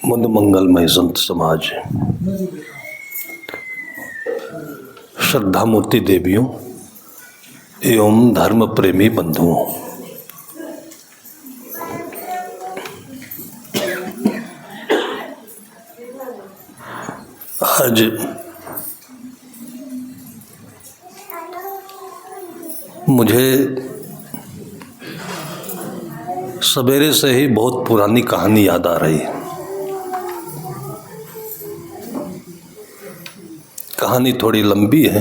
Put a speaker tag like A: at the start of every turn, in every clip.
A: मुद मंगलमय संत समाज, श्रद्धा मूर्ति देवियों एवं धर्म प्रेमी बंधुओं, आज मुझे सवेरे से ही बहुत पुरानी कहानी याद आ रही है। कहानी थोड़ी लंबी है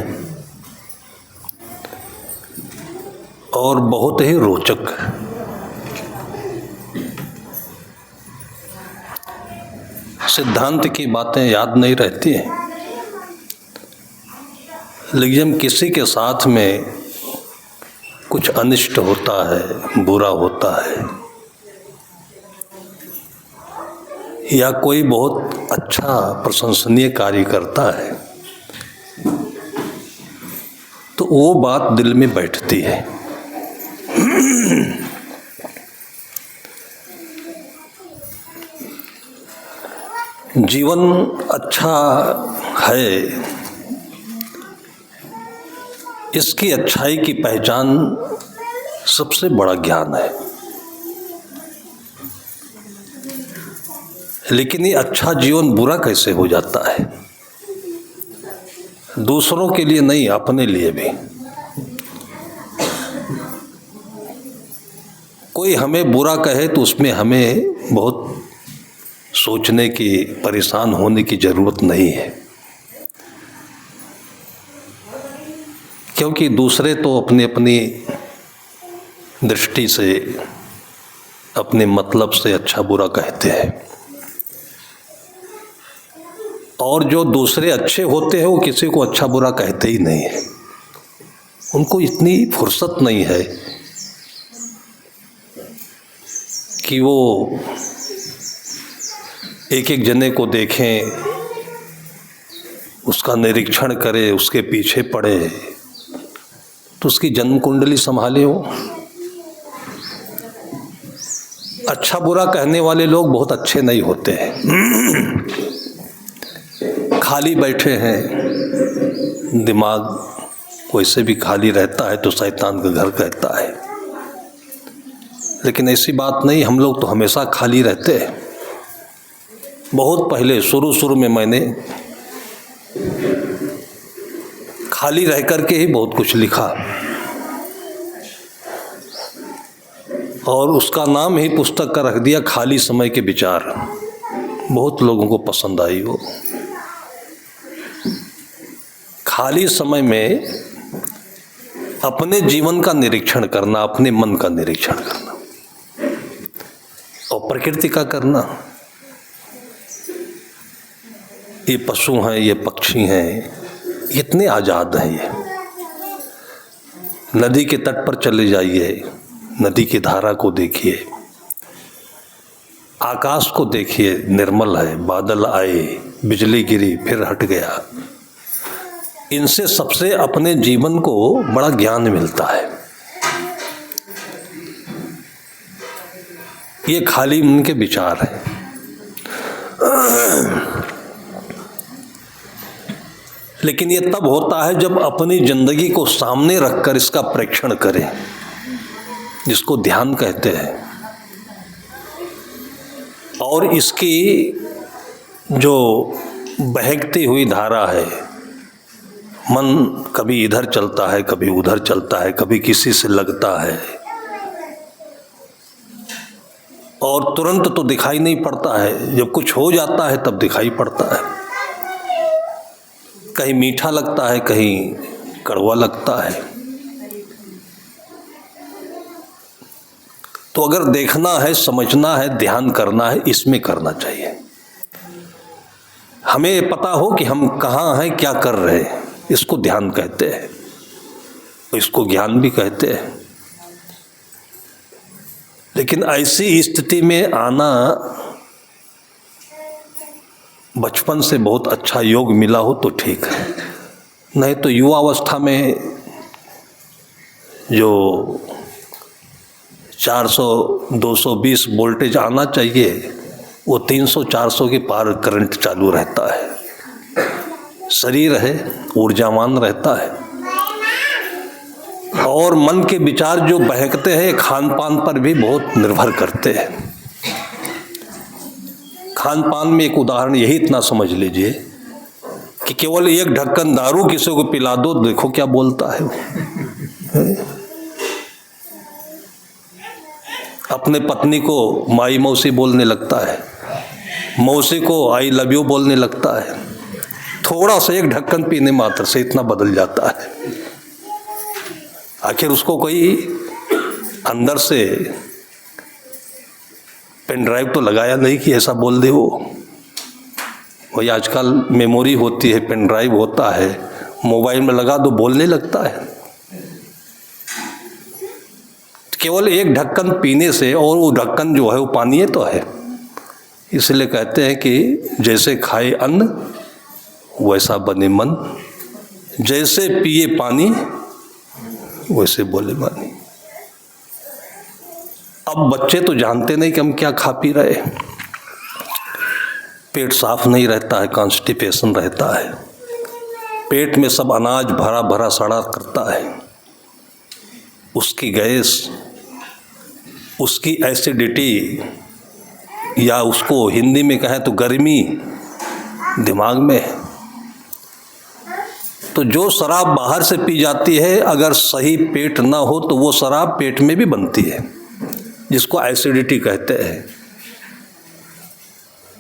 A: और बहुत ही रोचक है। सिद्धांत की बातें याद नहीं रहती हैं, लेकिन किसी के साथ में कुछ अनिष्ट होता है, बुरा होता है, या कोई बहुत अच्छा प्रशंसनीय कार्य करता है, तो वो बात दिल में बैठती है। जीवन अच्छा है, इसकी अच्छाई की पहचान सबसे बड़ा ज्ञान है। लेकिन ये अच्छा जीवन बुरा कैसे हो जाता है? दूसरों के लिए नहीं, अपने लिए भी। कोई हमें बुरा कहे तो उसमें हमें बहुत सोचने की, परेशान होने की जरूरत नहीं है, क्योंकि दूसरे तो अपनी अपनी दृष्टि से, अपने मतलब से अच्छा बुरा कहते हैं, और जो दूसरे अच्छे होते हैं वो किसी को अच्छा बुरा कहते ही नहीं है। उनको इतनी फुर्सत नहीं है कि वो एक एक जने को देखें, उसका निरीक्षण करे, उसके पीछे पड़े, तो उसकी जन्म कुंडली संभाले हो। अच्छा बुरा कहने वाले लोग बहुत अच्छे नहीं होते हैं। खाली बैठे हैं, दिमाग वैसे भी खाली रहता है तो शैतान का घर कहता है। लेकिन ऐसी बात नहीं, हम लोग तो हमेशा खाली रहते हैं। बहुत पहले शुरू में मैंने खाली रह करके ही बहुत कुछ लिखा, और उसका नाम ही पुस्तक का रख दिया, खाली समय के विचार। बहुत लोगों को पसंद आई वो। खाली समय में अपने जीवन का निरीक्षण करना, अपने मन का निरीक्षण करना और प्रकृति का करना। ये पशु हैं, ये पक्षी हैं, इतने आज़ाद हैं। ये नदी के तट पर चले जाइए, नदी की धारा को देखिए, आकाश को देखिए, निर्मल है। बादल आए, बिजली गिरी, फिर हट गया। इनसे सबसे अपने जीवन को बड़ा ज्ञान मिलता है। ये खाली उनके विचार हैं। लेकिन ये तब होता है जब अपनी जिंदगी को सामने रखकर इसका प्रेक्षण करें, जिसको ध्यान कहते हैं। और इसकी जो बहकती हुई धारा है, मन कभी इधर चलता है, कभी उधर चलता है, कभी किसी से लगता है, और तुरंत तो दिखाई नहीं पड़ता है। जब कुछ हो जाता है तब दिखाई पड़ता है। कहीं मीठा लगता है, कहीं कड़वा लगता है। तो अगर देखना है, समझना है, ध्यान करना है, इसमें करना चाहिए। हमें पता हो कि हम कहाँ हैं, क्या कर रहे हैं, इसको ध्यान कहते हैं, इसको ज्ञान भी कहते हैं। लेकिन ऐसी स्थिति में आना, बचपन से बहुत अच्छा योग मिला हो तो ठीक है, नहीं तो युवावस्था में जो 400-220 वोल्टेज आना चाहिए वो 300-400 के पार करंट चालू रहता है, शरीर है ऊर्जावान रहता है। और मन के विचार जो बहकते हैं खान पान पर भी बहुत निर्भर करते हैं। खान पान में एक उदाहरण यही इतना समझ लीजिए कि केवल एक ढक्कन दारू किसी को पिला दो, देखो क्या बोलता है वो। अपने पत्नी को माई मौसी बोलने लगता है, मौसी को आई लव यू बोलने लगता है। थोड़ा सा एक ढक्कन पीने मात्र से इतना बदल जाता है। आखिर उसको कोई अंदर से पेन ड्राइव तो लगाया नहीं कि ऐसा बोल दे वो। वही आजकल मेमोरी होती है, पेन ड्राइव होता है, मोबाइल में लगा दो बोलने लगता है। केवल एक ढक्कन पीने से, और वो ढक्कन जो है वो पानी तो है। इसलिए कहते हैं कि जैसे खाए अन्न वैसा बने मन, जैसे पिए पानी वैसे बोले वाणी। अब बच्चे तो जानते नहीं कि हम क्या खा पी रहे। पेट साफ नहीं रहता है, कॉन्स्टिपेशन रहता है, पेट में सब अनाज भरा भरा सड़ा करता है। उसकी गैस, उसकी एसिडिटी, या उसको हिंदी में कहें तो गर्मी दिमाग में है। तो जो शराब बाहर से पी जाती है, अगर सही पेट ना हो तो वो शराब पेट में भी बनती है, जिसको एसिडिटी कहते हैं।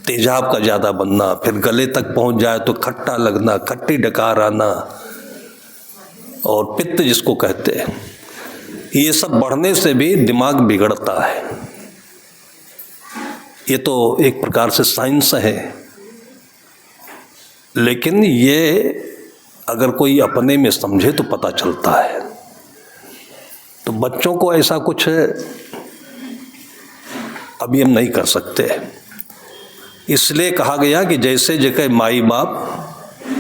A: तेजाब का ज़्यादा बनना, फिर गले तक पहुंच जाए तो खट्टा लगना, खट्टी डकार आना, और पित्त जिसको कहते हैं। ये सब बढ़ने से भी दिमाग बिगड़ता है। ये तो एक प्रकार से साइंस है, लेकिन ये अगर कोई अपने में समझे तो पता चलता है। तो बच्चों को ऐसा कुछ अभी हम नहीं कर सकते। इसलिए कहा गया कि जैसे जगह माई बाप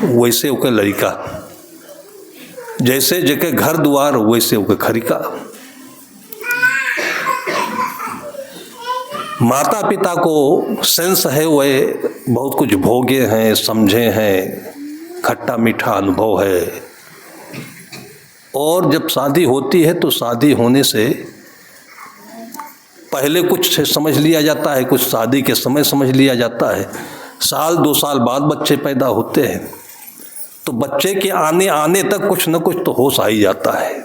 A: वैसे उके लड़का, जैसे जगह घर द्वार वैसे उके खरिका। माता पिता को सेंस है, वह बहुत कुछ भोगे हैं, समझे हैं, खट्टा मीठा अनुभव है। और जब शादी होती है तो शादी होने से पहले कुछ समझ लिया जाता है, कुछ शादी के समय समझ लिया जाता है। 1-2 साल बाद बच्चे पैदा होते हैं, तो बच्चे के आने आने तक कुछ न कुछ तो होश आ ही जाता है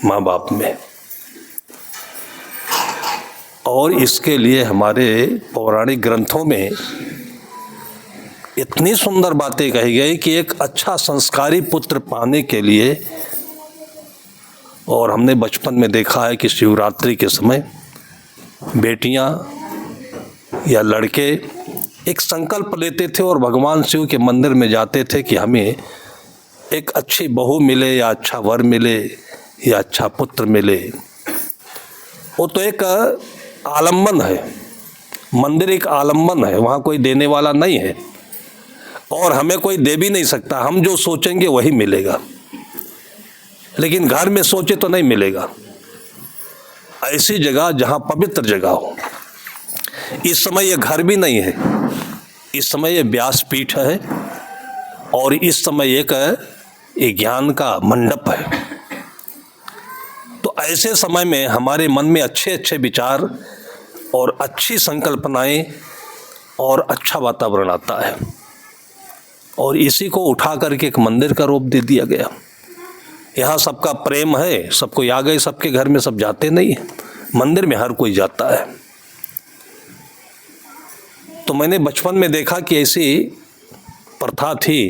A: माँ बाप में। और इसके लिए हमारे पौराणिक ग्रंथों में इतनी सुंदर बातें कही गई कि एक अच्छा संस्कारी पुत्र पाने के लिए, और हमने बचपन में देखा है कि शिवरात्रि के समय बेटियां या लड़के एक संकल्प लेते थे और भगवान शिव के मंदिर में जाते थे कि हमें एक अच्छी बहू मिले, या अच्छा वर मिले, या अच्छा पुत्र मिले। वो तो एक आलम्बन है, मंदिर एक आलम्बन है, वहाँ कोई देने वाला नहीं है, और हमें कोई दे भी नहीं सकता। हम जो सोचेंगे वही मिलेगा, लेकिन घर में सोचे तो नहीं मिलेगा। ऐसी जगह जहाँ पवित्र जगह हो। इस समय ये घर भी नहीं है, इस समय ये व्यासपीठ है, और इस समय एक ज्ञान का मंडप है। तो ऐसे समय में हमारे मन में अच्छे अच्छे विचार और अच्छी संकल्पनाएं और अच्छा वातावरण आता है, और इसी को उठा करके एक मंदिर का रूप दे दिया गया। यहाँ सबका प्रेम है, सबको आ गए, सबके घर में सब जाते नहीं है, मंदिर में हर कोई जाता है। तो मैंने बचपन में देखा कि ऐसी प्रथा थी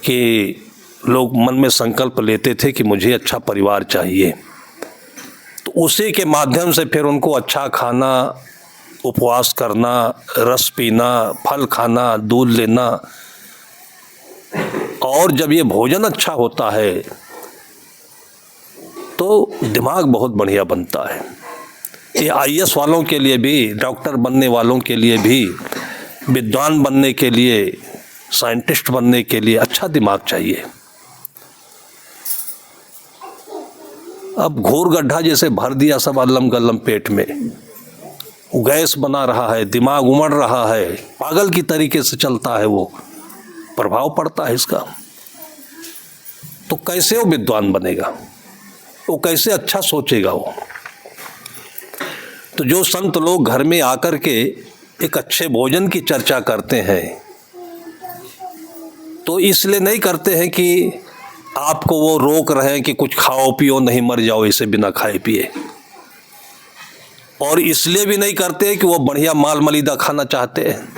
A: कि लोग मन में संकल्प लेते थे कि मुझे अच्छा परिवार चाहिए, तो उसी के माध्यम से फिर उनको अच्छा खाना, उपवास करना, रस पीना, फल खाना, दूध लेना, और जब ये भोजन अच्छा होता है तो दिमाग बहुत बढ़िया बनता है। ये IAS वालों के लिए भी, डॉक्टर बनने वालों के लिए भी, विद्वान बनने के लिए, साइंटिस्ट बनने के लिए अच्छा दिमाग चाहिए। अब घूर गड्ढा जैसे भर दिया सब अल्लम गल्लम पेट में, गैस बना रहा है, दिमाग उमड़ रहा है, पागल की तरीके से चलता है, वो प्रभाव पड़ता है इसका। तो कैसे वो विद्वान बनेगा, वो कैसे अच्छा सोचेगा वो। तो जो संत लोग घर में आकर के एक अच्छे भोजन की चर्चा करते हैं तो इसलिए नहीं करते हैं कि आपको वो रोक रहे हैं कि कुछ खाओ पियो, नहीं मर जाओ इसे बिना खाए पिए, और इसलिए भी नहीं करते हैं कि वो बढ़िया माल मलिदा खाना चाहते हैं।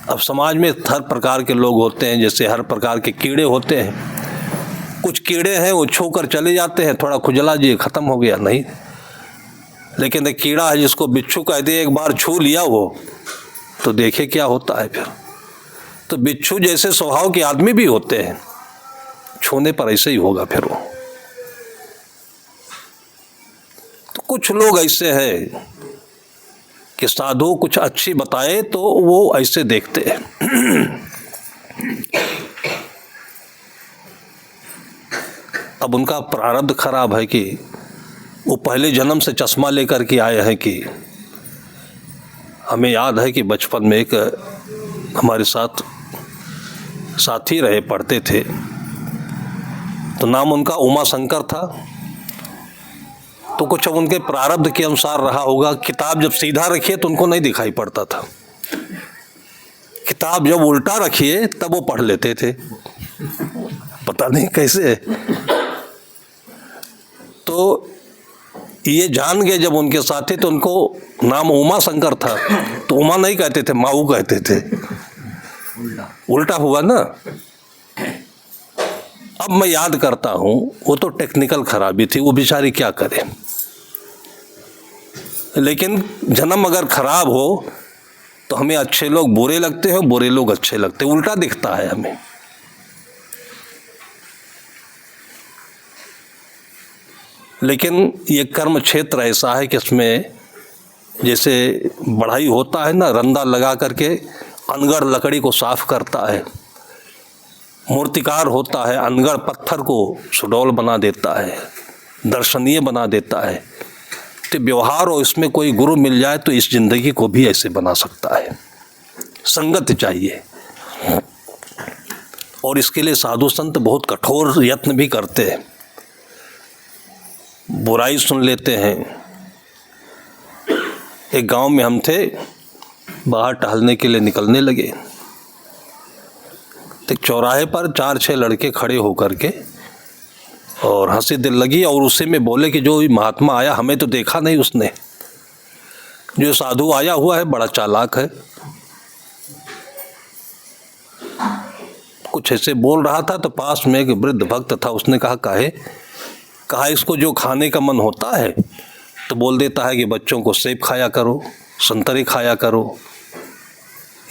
A: अब समाज में हर प्रकार के लोग होते हैं, जैसे हर प्रकार के कीड़े होते हैं। कुछ कीड़े हैं वो छू कर चले जाते हैं, थोड़ा खुजला जी खत्म हो गया, नहीं। लेकिन एक कीड़ा है जिसको बिच्छू कह दे, एक बार छू लिया वो तो देखे क्या होता है फिर। तो बिच्छू जैसे स्वभाव के आदमी भी होते हैं, छूने पर ऐसे ही होगा फिर वो। तो कुछ लोग ऐसे हैं कि साधु कुछ अच्छी बताए तो वो ऐसे देखते हैं। अब उनका प्रारब्ध खराब है कि वो पहले जन्म से चश्मा लेकर के आए हैं। कि हमें याद है कि बचपन में एक हमारे साथ साथी रहे, पढ़ते थे, तो नाम उनका उमा शंकर था। तो कुछ अब उनके प्रारब्ध के अनुसार रहा होगा, किताब जब सीधा रखिए तो उनको नहीं दिखाई पड़ता था, किताब जब उल्टा रखिए तब वो पढ़ लेते थे, पता नहीं कैसे। तो ये जान गए जब उनके साथी, तो उनको नाम उमा शंकर था, तो उमा नहीं कहते थे, माऊ कहते थे। उल्टा हुआ ना। अब मैं याद करता हूं, वो तो टेक्निकल खराबी थी, वो बेचारी क्या करे। लेकिन जन्म अगर खराब हो तो हमें अच्छे लोग बुरे लगते हैं, बुरे लोग अच्छे लगते हैं, उल्टा दिखता है हमें। लेकिन ये कर्म क्षेत्र ऐसा है कि इसमें जैसे बढ़ाई होता है ना, रंदा लगा करके अनगढ़ लकड़ी को साफ करता है, मूर्तिकार होता है, अनगढ़ पत्थर को सुडौल बना देता है, दर्शनीय बना देता है। तो व्यवहार और इसमें कोई गुरु मिल जाए तो इस जिंदगी को भी ऐसे बना सकता है। संगत चाहिए, और इसके लिए साधु संत बहुत कठोर यत्न भी करते हैं। बुराई सुन लेते हैं। एक गांव में हम थे, बाहर टहलने के लिए निकलने लगे, तो चौराहे पर 4-6 लड़के खड़े होकर के और हंसी दिल लगी, और उसी में बोले कि जो महात्मा आया हमें तो देखा नहीं उसने, जो साधु आया हुआ है बड़ा चालाक है। कुछ ऐसे बोल रहा था तो पास में एक वृद्ध भक्त था, उसने कहा इसको जो खाने का मन होता है तो बोल देता है कि बच्चों को सेब खाया करो, संतरे खाया करो,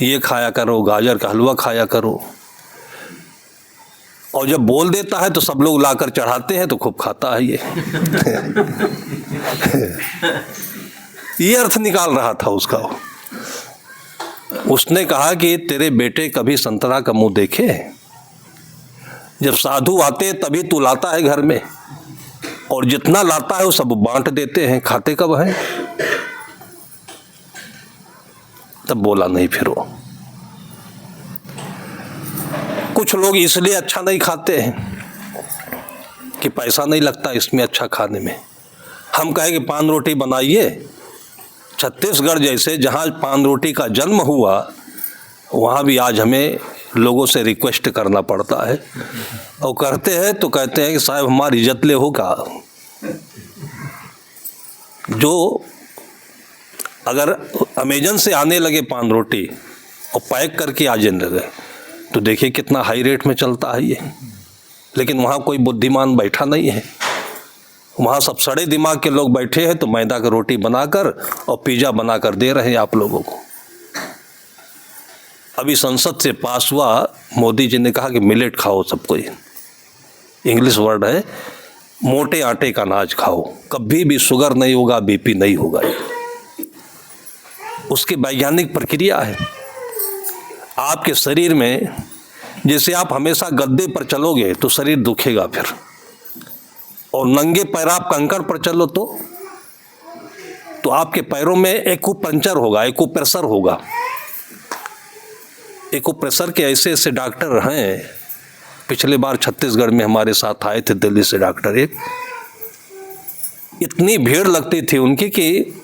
A: ये खाया करो, गाजर का हलवा खाया करो, और जब बोल देता है तो सब लोग लाकर चढ़ाते हैं तो खूब खाता है ये। ये अर्थ निकाल रहा था उसका। उसने कहा कि तेरे बेटे कभी संतरा का मुंह देखे? जब साधु आते तभी तू लाता है घर में, और जितना लाता है वो सब बांट देते हैं, खाते कब है? तब बोला नहीं फिर वो। कुछ लोग इसलिए अच्छा नहीं खाते हैं कि पैसा नहीं लगता इसमें अच्छा खाने में। हम कहें कि पान रोटी बनाइए, छत्तीसगढ़ जैसे जहाँ पान रोटी का जन्म हुआ वहाँ भी आज हमें लोगों से रिक्वेस्ट करना पड़ता है, और करते हैं तो कहते हैं कि साहब हमारी इज्जत ले होगा। जो अगर अमेजन से आने लगे पान रोटी और पैक करके आ जाने लगे तो देखिए कितना हाई रेट में चलता है ये। लेकिन वहाँ कोई बुद्धिमान बैठा नहीं है, वहाँ सब सड़े दिमाग के लोग बैठे हैं, तो मैदा की रोटी बनाकर और पिज़्ज़ा बनाकर दे रहे हैं आप लोगों को। अभी संसद से पास हुआ, मोदी जी ने कहा कि मिलेट खाओ सब कोई, इंग्लिश वर्ड है, मोटे आटे का अनाज खाओ, कभी भी शुगर नहीं होगा, बीपी नहीं होगा। उसकी वैज्ञानिक प्रक्रिया है। आपके शरीर में जैसे आप हमेशा गद्दे पर चलोगे तो शरीर दुखेगा फिर, और नंगे पैर आप कंकड़ पर चलो तो तो आपके पैरों में एक्यूपंक्चर होगा, एक्यूप्रेशर होगा। एक्यूप्रेशर के ऐसे ऐसे डॉक्टर हैं। पिछले बार छत्तीसगढ़ में हमारे साथ आए थे दिल्ली से डॉक्टर एक, इतनी भीड़ लगती थी उनकी कि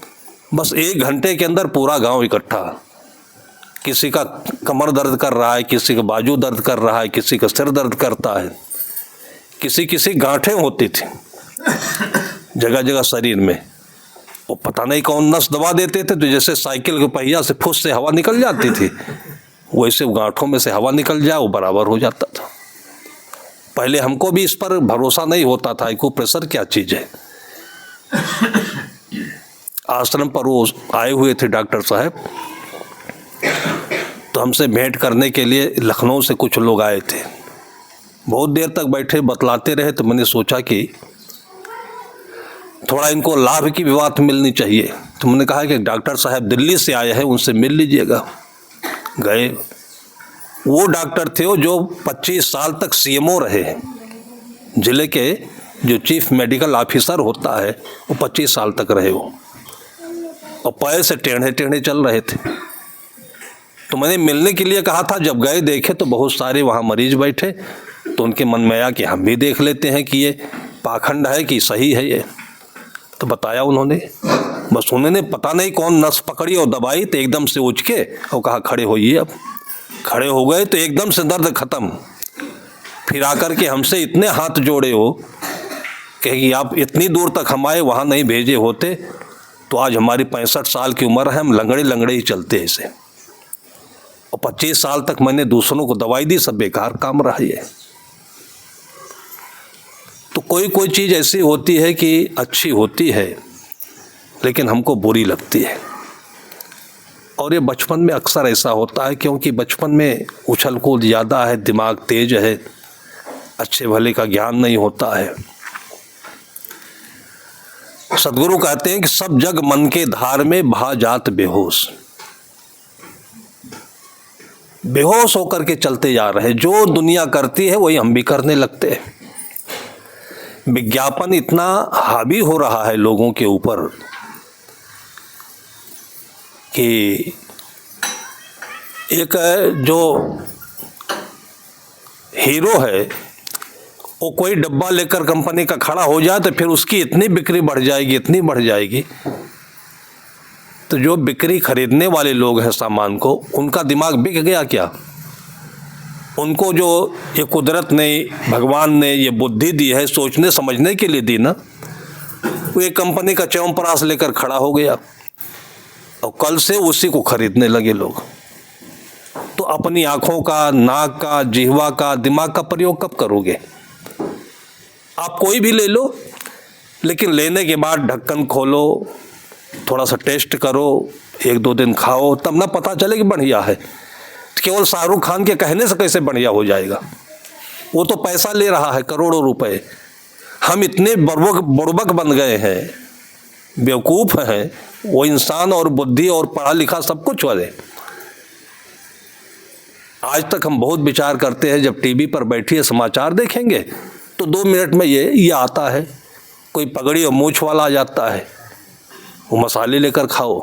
A: बस 1 घंटे के अंदर पूरा गांव इकट्ठा। किसी का कमर दर्द कर रहा है, किसी का बाजू दर्द कर रहा है, किसी का सिर दर्द करता है, किसी गांठें होती थी जगह जगह शरीर में। वो पता नहीं कौन नस दबा देते थे, तो जैसे साइकिल के पहिया से फुस से हवा निकल जाती थी, वैसे गांठों में से हवा निकल जाए वो बराबर हो जाता था। पहले हमको भी इस पर भरोसा नहीं होता था एक्यूप्रेशर क्या चीज़ है। आश्रम पर वो आए हुए थे डॉक्टर साहब, तो हमसे भेंट करने के लिए लखनऊ से कुछ लोग आए थे। बहुत देर तक बैठे बतलाते रहे, तो मैंने सोचा कि थोड़ा इनको लाभ की भी बात मिलनी चाहिए। तो मैंने कहा कि डॉक्टर साहब दिल्ली से आए हैं, उनसे मिल लीजिएगा। गए। वो डॉक्टर थे जो 25 साल तक सीएमओ रहे हैं। जिले के जो चीफ मेडिकल ऑफिसर होता है वो 25 साल तक रहे वो, और पैर से टेढ़े टेढ़े चल रहे थे। तो मैंने मिलने के लिए कहा था। जब गए देखे तो बहुत सारे वहाँ मरीज बैठे, तो उनके मन में आया कि हम भी देख लेते हैं कि ये पाखंड है कि सही है ये। तो बताया उन्होंने। बस उन्होंने पता नहीं कौन नस पकड़ी और दबाई, तो एकदम से उठ के और कहा खड़े होइए। अब खड़े हो गए तो एकदम से दर्द खत्म। फिर आकर के हमसे इतने हाथ जोड़े हो कि आप इतनी दूर तक हम आए, वहाँ नहीं भेजे होते तो आज हमारी 65 साल की उम्र है, हम लंगड़े लंगड़े ही चलते ऐसे। और 25 साल तक मैंने दूसरों को दवाई दी, सब बेकार काम रहा ये। तो कोई चीज़ ऐसी होती है कि अच्छी होती है लेकिन हमको बुरी लगती है। और ये बचपन में अक्सर ऐसा होता है, क्योंकि बचपन में उछल कूद ज़्यादा है, दिमाग तेज है, अच्छे भले का ज्ञान नहीं होता है। सदगुरु कहते हैं कि सब जग मन के धार में भा जात बेहोश। बेहोश होकर के चलते जा रहे हैं। जो दुनिया करती है वही हम भी करने लगते हैं। विज्ञापन इतना हावी हो रहा है लोगों के ऊपर कि एक जो हीरो है वो कोई डब्बा लेकर कंपनी का खड़ा हो जाए तो फिर उसकी इतनी बिक्री बढ़ जाएगी, इतनी बढ़ जाएगी, तो जो बिक्री खरीदने वाले लोग हैं सामान को, उनका दिमाग बिक गया क्या? उनको जो ये कुदरत ने, भगवान ने ये बुद्धि दी है सोचने समझने के लिए दी ना, वो एक कंपनी का च्यवनप्राश लेकर खड़ा हो गया और कल से उसी को खरीदने लगे लोग। तो अपनी आँखों का, नाक का, जिह्वा का, दिमाग का प्रयोग कब करोगे? आप कोई भी ले लो, लेकिन लेने के बाद ढक्कन खोलो, थोड़ा सा टेस्ट करो, 1-2 दिन खाओ, तब ना पता चले कि बढ़िया है। केवल शाहरुख खान के कहने से कैसे बढ़िया हो जाएगा? वो तो पैसा ले रहा है करोड़ों रुपए। हम इतने बुड़बक बन गए हैं, बेवकूफ़ हैं। वो इंसान और बुद्धि और पढ़ा लिखा सब कुछ वाले। आज तक हम बहुत विचार करते हैं, जब टीवी पर बैठिए समाचार देखेंगे तो 2 मिनट में ये आता है, कोई पगड़ी और मूछ वाला आ जाता है, वो मसाले लेकर खाओ,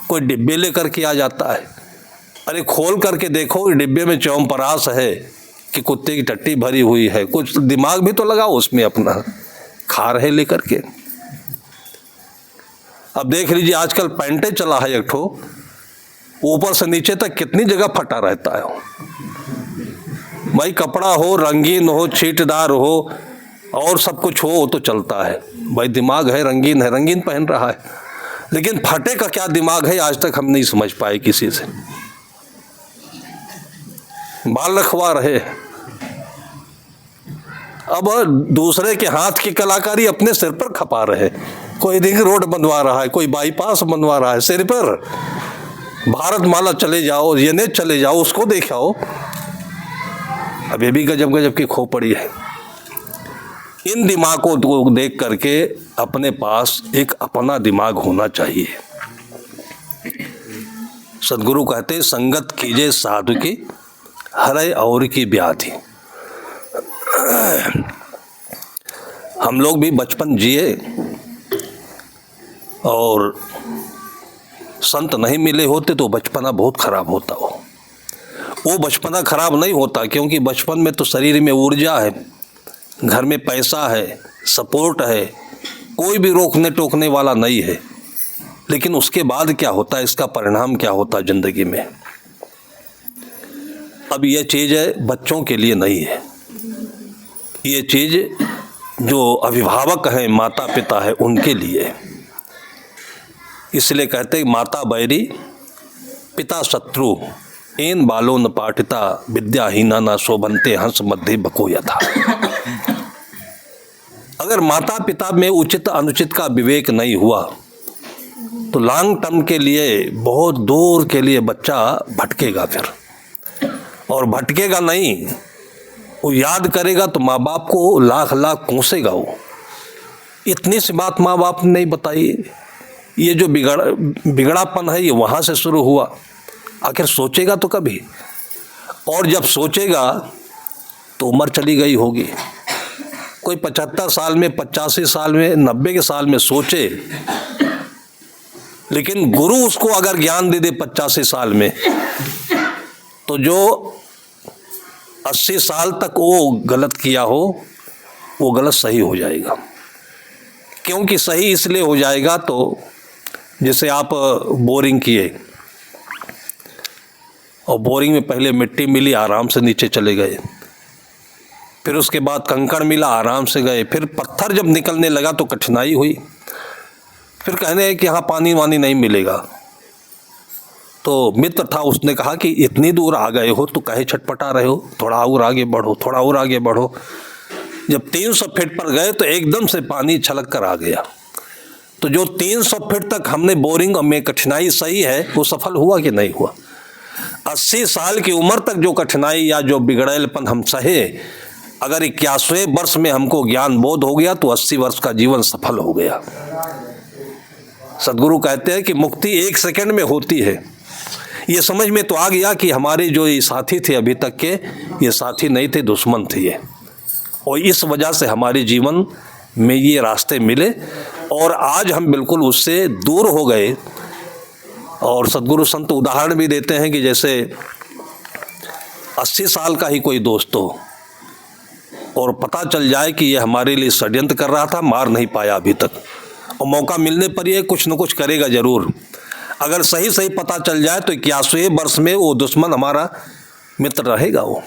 A: कोई डिब्बे लेकर के आ जाता है। अरे खोल करके देखो, डिब्बे में च्यवनप्राश है कि कुत्ते की टट्टी भरी हुई है, कुछ दिमाग भी तो लगाओ उसमें अपना, खा रहे लेकर के। अब देख लीजिए आजकल पैंटे चला है एक ठो, ऊपर से नीचे तक कितनी जगह फटा रहता है। भाई कपड़ा हो, रंगीन हो, छींटदार हो और सब कुछ हो तो चलता है। भाई दिमाग है, रंगीन पहन रहा है, लेकिन फटे का क्या दिमाग है आज तक हम नहीं समझ पाए किसी से। बाल रखवा रहे, अब दूसरे के हाथ की कलाकारी अपने सिर पर खपा रहे। कोई रिंग रोड बनवा रहा है, कोई बाईपास बनवा रहा है सिर पर। भारत माला चले जाओ, ये चले जाओ, उसको देखाओ। अब ये भी गजब गजब की खो पड़ी है। इन दिमागों को देख करके अपने पास एक अपना दिमाग होना चाहिए। सदगुरु कहते हैं संगत कीजिए साधु की, हरे और की व्याधि। हम लोग भी बचपन जिए और संत नहीं मिले होते तो बचपना बहुत खराब होता हो। वो बचपना खराब नहीं होता, क्योंकि बचपन में तो शरीर में ऊर्जा है, घर में पैसा है, सपोर्ट है, कोई भी रोकने टोकने वाला नहीं है। लेकिन उसके बाद क्या होता है, इसका परिणाम क्या होता है ज़िंदगी में, अब ये चीज़ बच्चों के लिए नहीं है। ये चीज़ जो अभिभावक हैं, माता पिता है, उनके लिए। इसलिए कहते हैं माता बैरी पिता शत्रु, एन बालो न पाठिता विद्याहीना न शोभनते हंस मध्य बको यथा। अगर माता पिता में उचित अनुचित का विवेक नहीं हुआ तो लॉन्ग टर्म के लिए, बहुत दूर के लिए बच्चा भटकेगा फिर, और भटकेगा नहीं, वो याद करेगा तो माँ बाप को लाख लाख कोसेगा वो। इतनी सी बात माँ बाप ने नहीं बताई। ये जो बिगड़ापन है ये वहाँ से शुरू हुआ। आखिर सोचेगा तो कभी, और जब सोचेगा तो उम्र चली गई होगी। कोई 75 साल में, 85 साल में, 90 के साल में सोचे, लेकिन गुरु उसको अगर ज्ञान दे दे 85 साल में, तो जो 80 साल तक वो गलत किया हो वो गलत सही हो जाएगा। क्योंकि सही इसलिए हो जाएगा, तो जैसे आप बोरिंग किए और बोरिंग में पहले मिट्टी मिली, आराम से नीचे चले गए, फिर उसके बाद कंकड़ मिला, आराम से गए, फिर पत्थर जब निकलने लगा तो कठिनाई हुई, फिर कहने हैं कि यहाँ पानी वानी नहीं मिलेगा। तो मित्र था, उसने कहा कि इतनी दूर आ गए हो तो काहे छटपटा रहे हो, थोड़ा और आगे बढ़ो, थोड़ा और आगे बढ़ो। जब 300 फीट पर गए तो एकदम से पानी छलक कर आ गया। तो जो 300 फीट तक हमने बोरिंग में कठिनाई सही है, वो सफल हुआ कि नहीं हुआ। 80 साल की उम्र तक जो कठिनाई या जो बिगड़ेलपन हम सहे, अगर 81वें वर्ष में हमको ज्ञान बोध हो गया तो 80 वर्ष का जीवन सफल हो गया। सदगुरु कहते हैं कि मुक्ति 1 सेकंड में होती है। ये समझ में तो आ गया कि हमारे जो ये साथी थे अभी तक के, ये साथी नहीं थे, दुश्मन थे ये, और इस वजह से हमारे जीवन में ये रास्ते मिले और आज हम बिल्कुल उससे दूर हो गए। और सदगुरु संत उदाहरण भी देते हैं कि जैसे 80 साल का ही कोई दोस्त हो और पता चल जाए कि ये हमारे लिए षड्यंत्र कर रहा था, मार नहीं पाया अभी तक, और मौका मिलने पर ये कुछ न कुछ करेगा जरूर। अगर सही सही पता चल जाए तो 81वें वर्ष में वो दुश्मन हमारा मित्र रहेगा। वो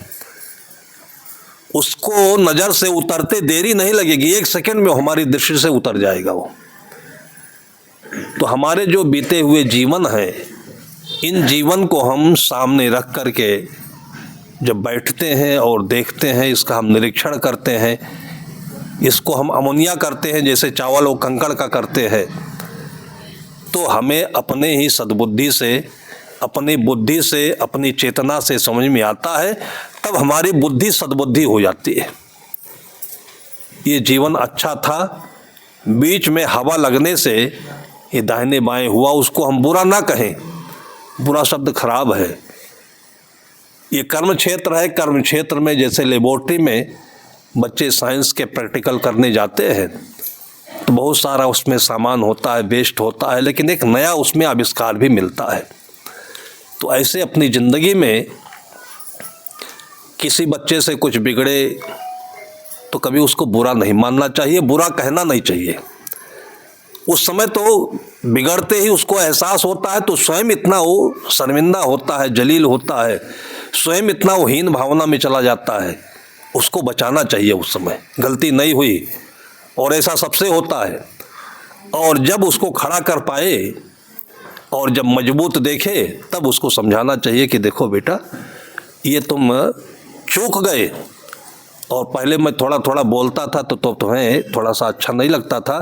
A: उसको नज़र से उतरते देरी नहीं लगेगी, 1 सेकंड में हमारी दृष्टि से उतर जाएगा वो। तो हमारे जो बीते हुए जीवन हैं, इन जीवन को हम सामने रख करके जब बैठते हैं और देखते हैं, इसका हम निरीक्षण करते हैं, इसको हम अमोनिया करते हैं जैसे चावल और कंकड़ का करते हैं, तो हमें अपने ही सद्बुद्धि से, अपनी बुद्धि से, अपनी चेतना से समझ में आता है, तब हमारी बुद्धि सद्बुद्धि हो जाती है। ये जीवन अच्छा था, बीच में हवा लगने से ये दाहिने बाएं हुआ, उसको हम बुरा ना कहें, बुरा शब्द खराब है। ये कर्म क्षेत्र है, कर्म क्षेत्र में जैसे लेबोरेटरी में बच्चे साइंस के प्रैक्टिकल करने जाते हैं तो बहुत सारा उसमें सामान होता है, वेस्ट होता है, लेकिन एक नया उसमें आविष्कार भी मिलता है। तो ऐसे अपनी ज़िंदगी में किसी बच्चे से कुछ बिगड़े तो कभी उसको बुरा नहीं मानना चाहिए, बुरा कहना नहीं चाहिए। उस समय तो बिगड़ते ही उसको एहसास होता है तो स्वयं इतना वो शर्मिंदा होता है, जलील होता है, स्वयं इतना वो हीन भावना में चला जाता है। उसको बचाना चाहिए उस समय, गलती नहीं हुई, और ऐसा सबसे होता है। और जब उसको खड़ा कर पाए और जब मजबूत देखे तब उसको समझाना चाहिए कि देखो बेटा, ये तुम चूक गए, और पहले मैं थोड़ा थोड़ा बोलता था तो तुम्हें थोड़ा सा अच्छा नहीं लगता था,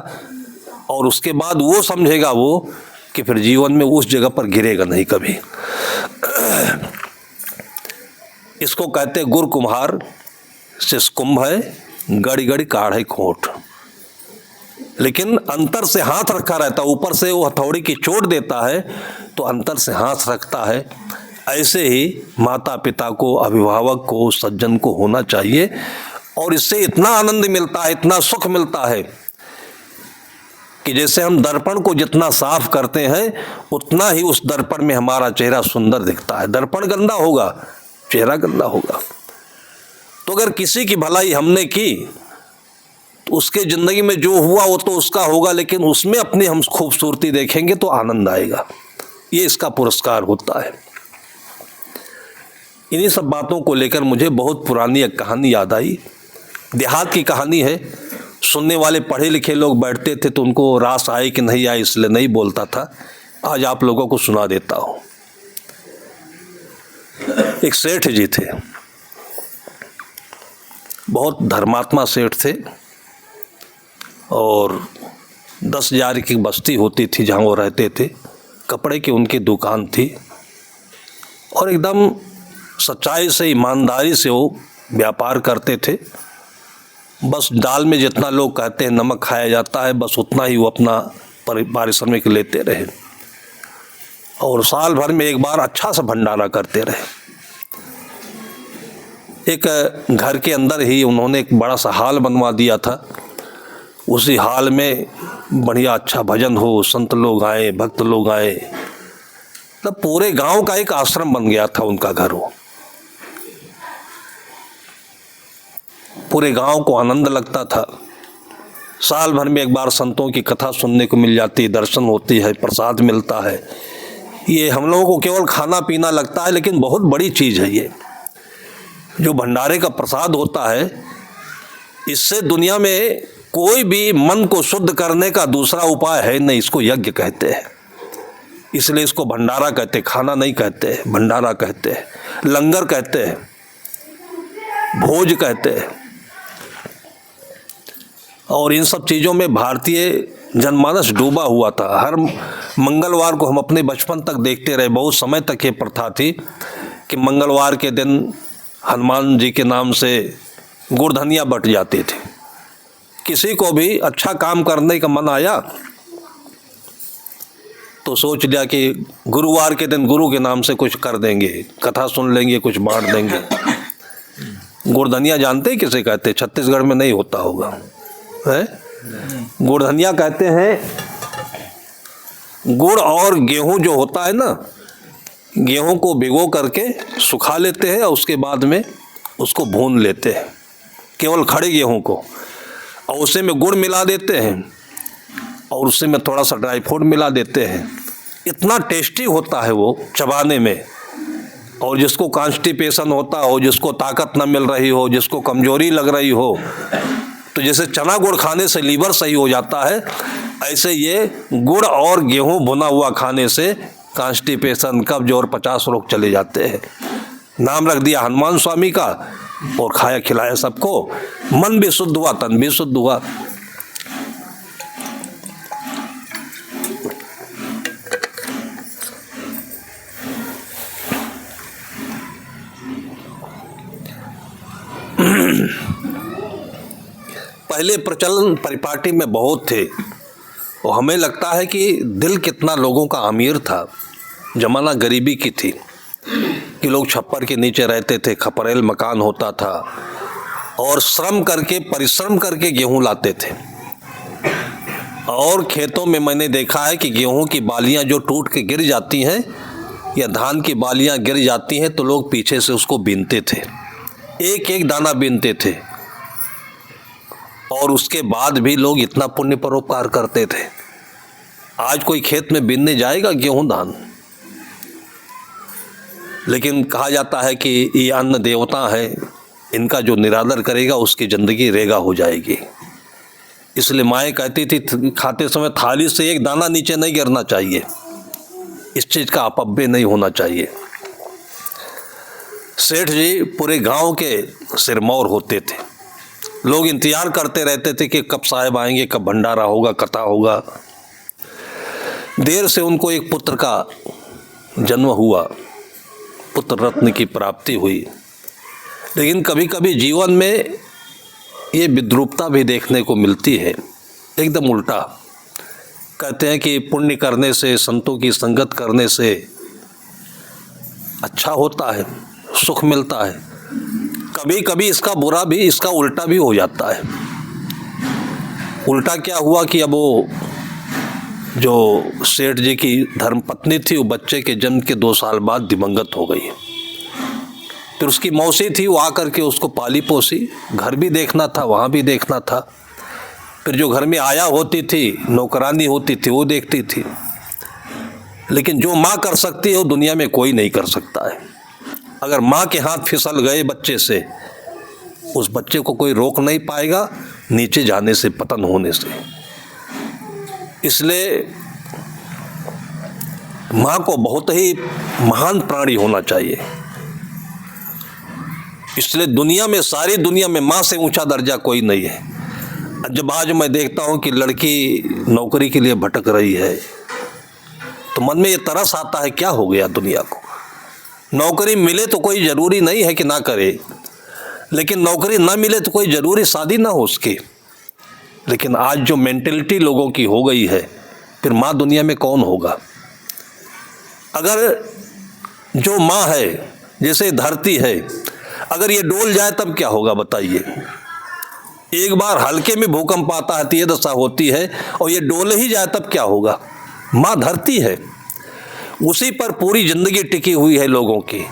A: और उसके बाद वो समझेगा वो कि फिर जीवन में उस जगह पर गिरेगा नहीं कभी। इसको कहते हैं गुर कुम्हार शिष कुंभ है, गड़ी गड़ी काढ़े खोट। लेकिन अंतर से हाथ रखा रहता है, ऊपर से वो हथौड़ी की चोट देता है तो अंतर से हाथ रखता है। ऐसे ही माता पिता को, अभिभावक को, सज्जन को होना चाहिए, और इससे इतना आनंद मिलता है, इतना सुख मिलता है कि जैसे हम दर्पण को जितना साफ करते हैं उतना ही उस दर्पण में हमारा चेहरा सुंदर दिखता है। दर्पण गंदा होगा, चेहरा गंदा होगा। तो अगर किसी की भलाई हमने की तो उसके जिंदगी में जो हुआ वो तो उसका होगा, लेकिन उसमें अपनी हम खूबसूरती देखेंगे तो आनंद आएगा। ये इसका पुरस्कार होता है। इन्हीं सब बातों को लेकर मुझे बहुत पुरानी एक कहानी याद आई। देहात की कहानी है। सुनने वाले पढ़े लिखे लोग बैठते थे तो उनको रास आई कि नहीं आई, इसलिए नहीं बोलता था। आज आप लोगों को सुना देता हूँ। एक सेठ जी थे, बहुत धर्मात्मा सेठ थे, और 10,000 की बस्ती होती थी जहाँ वो रहते थे। कपड़े की उनकी दुकान थी और एकदम सच्चाई से, ईमानदारी से वो व्यापार करते थे। बस दाल में जितना लोग कहते हैं नमक खाया जाता है, बस उतना ही वो अपना पारिश्रमिक लेते रहे और साल भर में एक बार अच्छा सा भंडारा करते रहे। एक घर के अंदर ही उन्होंने एक बड़ा सा हाल बनवा दिया था। उसी हाल में बढ़िया अच्छा भजन हो, संत लोग आए, भक्त लोग आए, तब पूरे गांव का एक आश्रम बन गया था उनका घर। वो पूरे गांव को आनंद लगता था। साल भर में एक बार संतों की कथा सुनने को मिल जाती, दर्शन होती है, प्रसाद मिलता है। ये हम लोगों को केवल खाना पीना लगता है, लेकिन बहुत बड़ी चीज़ है ये जो भंडारे का प्रसाद होता है। इससे दुनिया में कोई भी मन को शुद्ध करने का दूसरा उपाय है नहीं। इसको यज्ञ कहते हैं, इसलिए इसको भंडारा कहते हैं। खाना नहीं कहते, भंडारा कहते हैं, लंगर कहते हैं, भोज कहते हैं। और इन सब चीज़ों में भारतीय जनमानस डूबा हुआ था। हर मंगलवार को हम अपने बचपन तक देखते रहे। बहुत समय तक ये प्रथा थी कि मंगलवार के दिन हनुमान जी के नाम से गुड़ धनिया बट जाते थे। किसी को भी अच्छा काम करने का मन आया तो सोच लिया कि गुरुवार के दिन गुरु के नाम से कुछ कर देंगे, कथा सुन लेंगे, कुछ बांट देंगे। गुड़ धनिया जानते हैं किसे कहते हैं? छत्तीसगढ़ में नहीं होता होगा, है? गुड़ धनिया कहते हैं गुड़ और गेहूं जो होता है ना, गेहूं को भिगो करके सुखा लेते हैं और उसके बाद में उसको भून लेते हैं, केवल खड़े गेहूं को, और उसे में गुड़ मिला देते हैं और उसे में थोड़ा सा ड्राई फ्रूट मिला देते हैं। इतना टेस्टी होता है वो चबाने में। और जिसको कॉन्स्टिपेशन होता हो, जिसको ताकत न मिल रही हो, जिसको कमजोरी लग रही हो, तो जैसे चना गुड़ खाने से लीवर सही हो जाता है, ऐसे ये गुड़ और गेहूं भुना हुआ खाने से कॉन्स्टिपेशन, कब्ज और 50 रोग चले जाते हैं। नाम रख दिया हनुमान स्वामी का और खाया खिलाया सबको। मन भी शुद्ध हुआ, तन भी शुद्ध हुआ। पहले प्रचलन परिपाटी में बहुत थे और हमें लगता है कि दिल कितना लोगों का अमीर था। जमाना गरीबी की थी कि लोग छप्पर के नीचे रहते थे, खपरेल मकान होता था और श्रम करके, परिश्रम करके गेहूं लाते थे। और खेतों में मैंने देखा है कि गेहूं की बालियां जो टूट के गिर जाती हैं या धान की बालियां गिर जाती हैं तो लोग पीछे से उसको बीनते थे, एक एक दाना बीनते थे। और उसके बाद भी लोग इतना पुण्य परोपकार करते थे। आज कोई खेत में बीनने जाएगा गेहूं धान? लेकिन कहा जाता है कि ये अन्न देवता है, इनका जो निरादर करेगा उसकी जिंदगी रेगा हो जाएगी। इसलिए माएँ कहती थी खाते समय थाली से एक दाना नीचे नहीं गिरना चाहिए। इस चीज का अपव्यय नहीं होना चाहिए। सेठ जी पूरे गांव के सिरमौर होते थे। लोग इंतजार करते रहते थे कि कब साहब आएंगे, कब भंडारा होगा, कथा होगा। देर से उनको एक पुत्र का जन्म हुआ, पुत्र रत्न की प्राप्ति हुई। लेकिन कभी कभी जीवन में ये विद्रूपता भी देखने को मिलती है, एकदम उल्टा। कहते हैं कि पुण्य करने से, संतों की संगत करने से अच्छा होता है, सुख मिलता है। कभी कभी इसका बुरा भी, इसका उल्टा भी हो जाता है। उल्टा क्या हुआ कि अब वो जो सेठ जी की धर्मपत्नी थी, वो बच्चे के जन्म के 2 साल बाद दिवंगत हो गई। फिर उसकी मौसी थी, वो आकर के उसको पाली पोसी, घर भी देखना था, वहाँ भी देखना था। फिर जो घर में आया होती थी, नौकरानी होती थी, वो देखती थी। लेकिन जो माँ कर सकती है वो दुनिया में कोई नहीं कर सकता है। अगर माँ के हाथ फिसल गए बच्चे से, उस बच्चे को कोई रोक नहीं पाएगा नीचे जाने से, पतन होने से। इसलिए माँ को बहुत ही महान प्राणी होना चाहिए। इसलिए दुनिया में, सारी दुनिया में माँ से ऊंचा दर्जा कोई नहीं है। जब आज मैं देखता हूँ कि लड़की नौकरी के लिए भटक रही है, तो मन में ये तरस आता है, क्या हो गया दुनिया को। नौकरी मिले तो कोई ज़रूरी नहीं है कि ना करे, लेकिन नौकरी ना मिले तो कोई ज़रूरी शादी ना हो उसकी। लेकिन आज जो मेंटेलिटी लोगों की हो गई है, फिर माँ दुनिया में कौन होगा। अगर जो माँ है, जैसे धरती है, अगर ये डोल जाए तब क्या होगा बताइए। एक बार हल्के में भूकंप आता है तो ये दशा होती है, और ये डोल ही जाए तब क्या होगा। माँ धरती है, उसी पर पूरी जिंदगी टिकी हुई है लोगों की।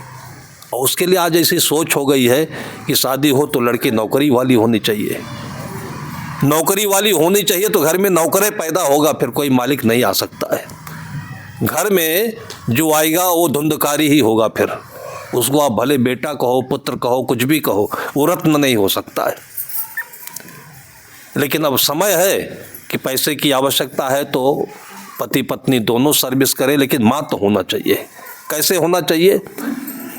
A: और उसके लिए आज ऐसी सोच हो गई है कि शादी हो तो लड़की नौकरी वाली होनी चाहिए, नौकरी वाली होनी चाहिए तो घर में नौकरे पैदा होगा, फिर कोई मालिक नहीं आ सकता है। घर में जो आएगा वो धुंधकारी ही होगा, फिर उसको आप भले बेटा कहो, पुत्र कहो, कुछ भी कहो, वो रत्न नहीं हो सकता है। लेकिन अब समय है कि पैसे की आवश्यकता है तो पति पत्नी दोनों सर्विस करें, लेकिन माँ तो होना चाहिए। कैसे होना चाहिए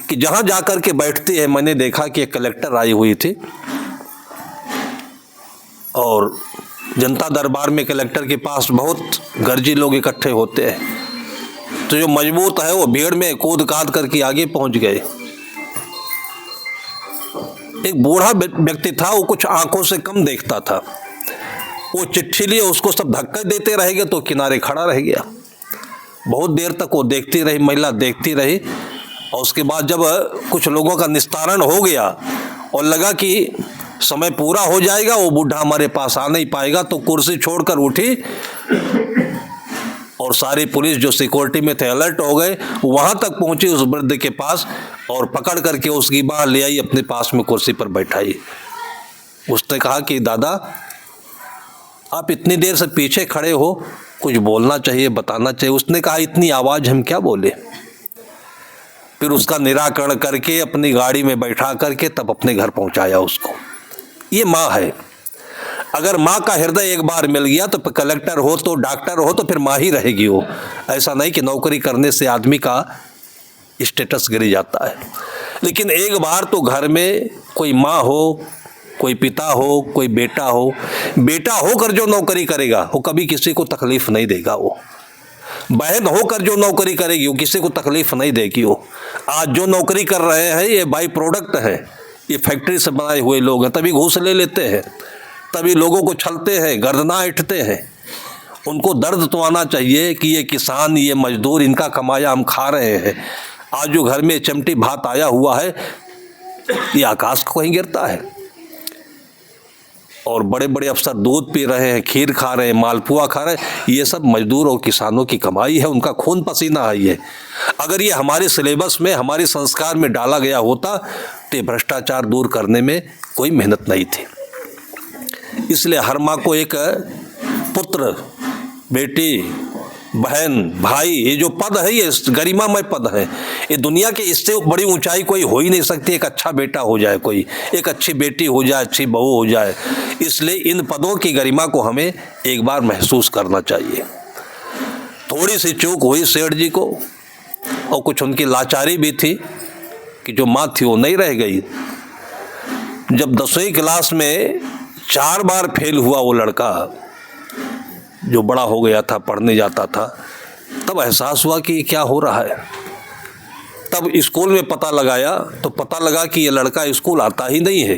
A: कि जहाँ जाकर के बैठती है, मैंने देखा कि एक कलेक्टर आई हुई थी, और जनता दरबार में कलेक्टर के पास बहुत गर्जी लोग इकट्ठे होते हैं, तो जो मजबूत है वो भीड़ में कूद काद करके आगे पहुंच गए। एक बूढ़ा व्यक्ति था, वो कुछ आंखों से कम देखता था, वो चिट्ठी लिए उसको सब धक्का देते रहेंगे तो किनारे खड़ा रह गया। बहुत देर तक वो देखती रही, महिला देखती रही, और उसके बाद जब कुछ लोगों का निस्तारण हो गया और लगा कि समय पूरा हो जाएगा, वो बूढ़ा हमारे पास आ नहीं पाएगा, तो कुर्सी छोड़कर उठी और सारी पुलिस जो सिक्योरिटी में थे अलर्ट हो गए, वहां तक पहुंची उस वृद्ध के पास और पकड़ करके उसकी बाह ले आई, अपने पास में कुर्सी पर बैठाई। उसने कहा कि दादा, आप इतनी देर से पीछे खड़े हो, कुछ बोलना चाहिए, बताना चाहिए। उसने कहा इतनी आवाज हम क्या बोले। फिर उसका निराकरण करके अपनी गाड़ी में बैठा करके तब अपने घर पहुंचाया उसको। ये माँ है। अगर माँ का हृदय एक बार मिल गया तो कलेक्टर हो तो डॉक्टर हो तो फिर माँ ही रहेगी वो। ऐसा नहीं कि नौकरी करने से आदमी का स्टेटस गिर जाता है। लेकिन एक बार तो घर में कोई माँ हो, कोई पिता हो, कोई बेटा हो, बेटा होकर जो नौकरी करेगा वो कभी किसी को तकलीफ नहीं देगा। वो बहन होकर जो नौकरी करेगी वो किसी को तकलीफ नहीं देगी। वो आज जो नौकरी कर रहे हैं ये बाई प्रोडक्ट है, ये फैक्ट्री से बनाए हुए लोग हैं, तभी घूस ले लेते हैं, तभी लोगों को छलते हैं, गर्दना ऐंठते हैं। उनको दर्द तो आना चाहिए कि ये किसान, ये मजदूर, इनका कमाया हम खा रहे हैं। आज जो घर में चमटी भात आया हुआ है ये आकाश को कहीं गिरता है, और बड़े बड़े अफसर दूध पी रहे हैं, खीर खा रहे हैं, मालपुआ खा रहे हैं। ये सब मजदूर और किसानों की कमाई है, उनका खून पसीना है ये। अगर ये हमारे सिलेबस में, हमारे संस्कार में डाला गया होता तो ये भ्रष्टाचार दूर करने में कोई मेहनत नहीं थी। इसलिए हर माँ को एक पुत्र, बेटी, बहन, भाई, ये जो पद है ये गरिमामय पद है। ये दुनिया के इससे बड़ी ऊंचाई कोई हो ही नहीं सकती। एक अच्छा बेटा हो जाए, कोई एक अच्छी बेटी हो जाए, अच्छी बहू हो जाए। इसलिए इन पदों की गरिमा को हमें एक बार महसूस करना चाहिए। थोड़ी सी चूक हुई सेठ जी को, और कुछ उनकी लाचारी भी थी कि जो माँ थी वो नहीं रह गई। जब 10वीं क्लास में 4 बार फेल हुआ वो लड़का, जो बड़ा हो गया था, पढ़ने जाता था, तब एहसास हुआ कि क्या हो रहा है। तब स्कूल में पता लगाया तो पता लगा कि ये लड़का स्कूल आता ही नहीं है,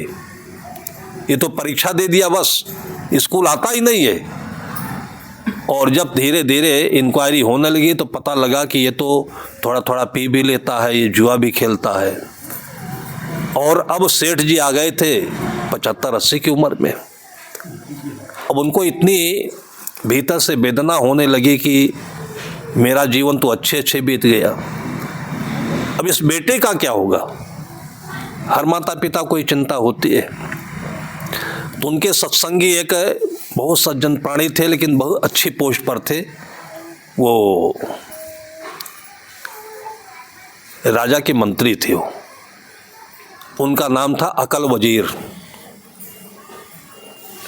A: ये तो परीक्षा दे दिया बस, स्कूल आता ही नहीं है। और जब धीरे धीरे इंक्वायरी होने लगी तो पता लगा कि ये तो थोड़ा थोड़ा पी भी लेता है, ये जुआ भी खेलता है। और अब सेठ जी आ गए थे 75-80 की उम्र में। अब उनको इतनी भीतर से वेदना होने लगी कि मेरा जीवन तो अच्छे अच्छे बीत गया, अब इस बेटे का क्या होगा। हर माता पिता को ये चिंता होती है। तो उनके सत्संगी एक बहुत सज्जन प्राणी थे, लेकिन बहुत अच्छी पोस्ट पर थे। वो राजा के मंत्री थे। वो उनका नाम था अकल वजीर।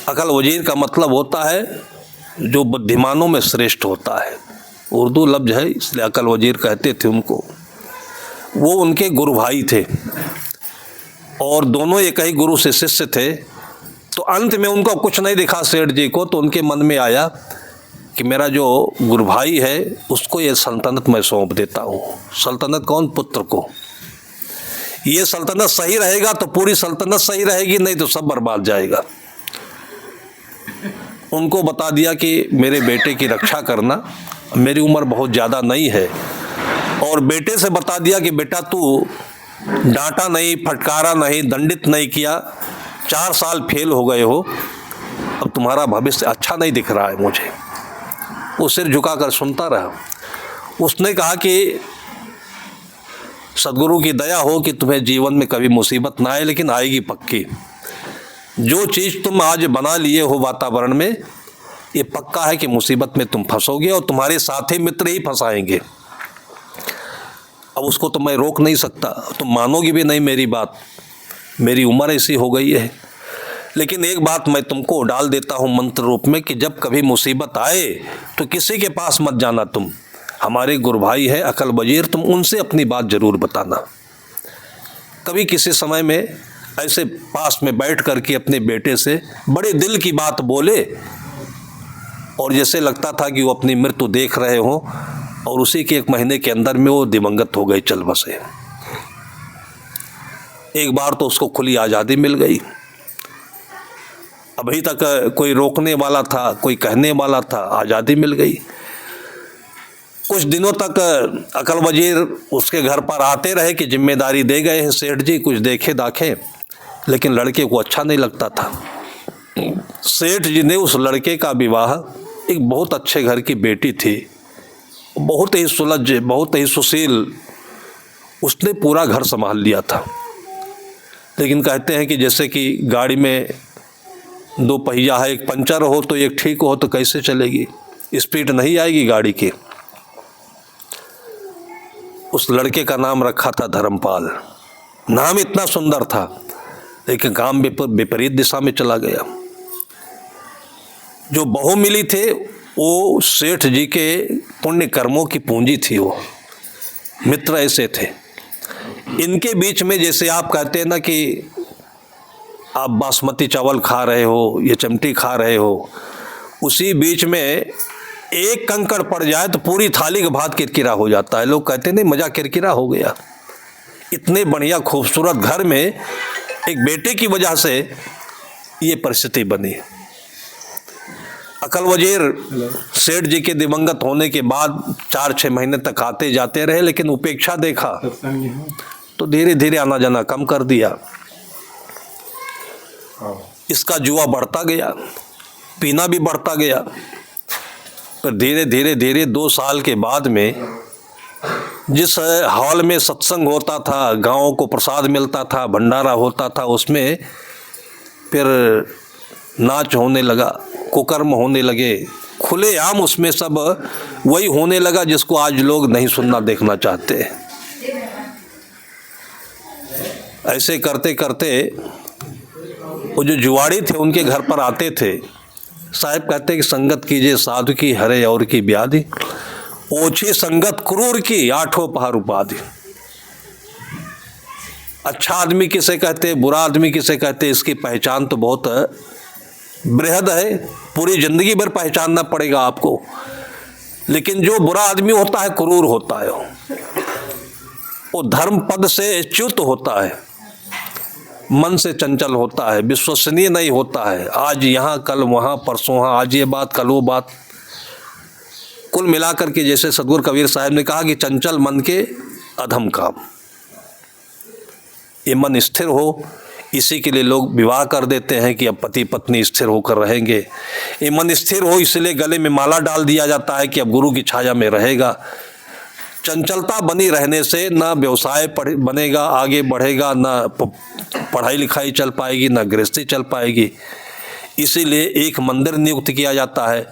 A: अकल वजीर का मतलब होता है जो बुद्धिमानों में श्रेष्ठ होता है, उर्दू लफ्ज है, इसलिए अकल वजीर कहते थे उनको। वो उनके गुरु भाई थे और दोनों एक ही गुरु से शिष्य थे। तो अंत में उनको कुछ नहीं दिखा सेठ जी को, तो उनके मन में आया कि मेरा जो गुरु भाई है उसको ये सल्तनत मैं सौंप देता हूँ। सल्तनत कौन? पुत्र को। ये सल्तनत सही रहेगा तो पूरी सल्तनत सही रहेगी, नहीं तो सब बर्बाद जाएगा। उनको बता दिया कि मेरे बेटे की रक्षा करना, मेरी उम्र बहुत ज़्यादा नहीं है। और बेटे से बता दिया कि बेटा तू डांटा नहीं, फटकारा नहीं, दंडित नहीं किया, 4 साल फेल हो गए हो, अब तुम्हारा भविष्य अच्छा नहीं दिख रहा है मुझे। वो सिर झुकाकर सुनता रहा। उसने कहा कि सदगुरु की दया हो कि तुम्हें जीवन में कभी मुसीबत ना आए, लेकिन आएगी पक्की। जो चीज़ तुम आज बना लिए हो वातावरण में, ये पक्का है कि मुसीबत में तुम फंसोगे और तुम्हारे साथी मित्र ही फंसाएंगे। अब उसको तो मैं रोक नहीं सकता, तुम मानोगे भी नहीं मेरी बात, मेरी उम्र ऐसी हो गई है। लेकिन एक बात मैं तुमको डाल देता हूँ मंत्र रूप में कि जब कभी मुसीबत आए तो किसी के पास मत जाना। तुम हमारे गुरु भाई है अकल वजीर, तुम उनसे अपनी बात जरूर बताना। कभी किसी समय में ऐसे पास में बैठ करके अपने बेटे से बड़े दिल की बात बोले और जैसे लगता था कि वो अपनी मृत्यु देख रहे हो, और उसी के 1 महीने के अंदर में वो दिवंगत हो गए, चल बसे। एक बार तो उसको खुली आज़ादी मिल गई। अभी तक कोई रोकने वाला था, कोई कहने वाला था, आज़ादी मिल गई। कुछ दिनों तक अकल वजीर उसके घर पर आते रहे कि जिम्मेदारी दे गए हैं सेठ जी, कुछ देखे दाखे, लेकिन लड़के को अच्छा नहीं लगता था। सेठ जी ने उस लड़के का विवाह एक बहुत अच्छे घर की बेटी थी, बहुत ही सुलझ, बहुत ही सुशील, उसने पूरा घर संभाल लिया था। लेकिन कहते हैं कि जैसे कि गाड़ी में 2 पहिया है, एक पंचर हो तो एक ठीक हो तो कैसे चलेगी, स्पीड नहीं आएगी गाड़ी की। उस लड़के का नाम रखा था धर्मपाल। नाम इतना सुंदर था, लेकिन काम विपरीत दिशा में चला गया। जो बहू मिली थे वो सेठ जी के पुण्य कर्मों की पूंजी थी। वो मित्र ऐसे थे। इनके बीच में जैसे आप कहते हैं ना कि आप बासमती चावल खा रहे हो, ये चमटी खा रहे हो, उसी बीच में एक कंकड़ पड़ जाए तो पूरी थाली का भात किरकिरा हो जाता है। लोग कहते नहीं मजा किरकिरा हो गया। इतने बढ़िया खूबसूरत घर में एक बेटे की वजह से ये परिस्थिति बनी। अकल वजीर सेठ जी के दिवंगत होने के बाद 4-6 महीने तक आते जाते रहे, लेकिन उपेक्षा देखा तो धीरे धीरे आना जाना कम कर दिया। इसका जुआ बढ़ता गया, पीना भी बढ़ता गया। पर धीरे 2 साल के बाद में जिस हॉल में सत्संग होता था, गाँव को प्रसाद मिलता था, भंडारा होता था, उसमें फिर नाच होने लगा, कुकर्म होने लगे, खुलेआम उसमें सब वही होने लगा जिसको आज लोग नहीं सुनना देखना चाहते। ऐसे करते करते वो जो जुआड़ी थे उनके घर पर आते थे। साहब कहते कि संगत कीजिए साधु की, हरे और की ब्याधि, ओछी संगत क्रूर की, 8 पहर उपाधि। अच्छा आदमी किसे कहते, बुरा आदमी किसे कहते, इसकी पहचान तो बहुत बृहद है, पूरी जिंदगी भर पहचानना पड़ेगा आपको। लेकिन जो बुरा आदमी होता है क्रूर होता है, वो धर्म पद से च्युत होता है, मन से चंचल होता है, विश्वसनीय नहीं होता है। आज यहाँ कल वहाँ, परसों वहाँ, आज ये बात कल वो बात। कुल मिलाकर के जैसे सदगुरु कबीर साहब ने कहा कि चंचल मन के अधम काम। ये मन स्थिर हो, इसी के लिए लोग विवाह कर देते हैं कि अब पति पत्नी स्थिर होकर रहेंगे। ये मन स्थिर हो इसलिए गले में माला डाल दिया जाता है कि अब गुरु की छाया में रहेगा। चंचलता बनी रहने से ना व्यवसाय बनेगा, आगे बढ़ेगा, ना पढ़ाई लिखाई चल पाएगी, ना गृहस्थी चल पाएगी। इसीलिए एक मंदिर नियुक्त किया जाता है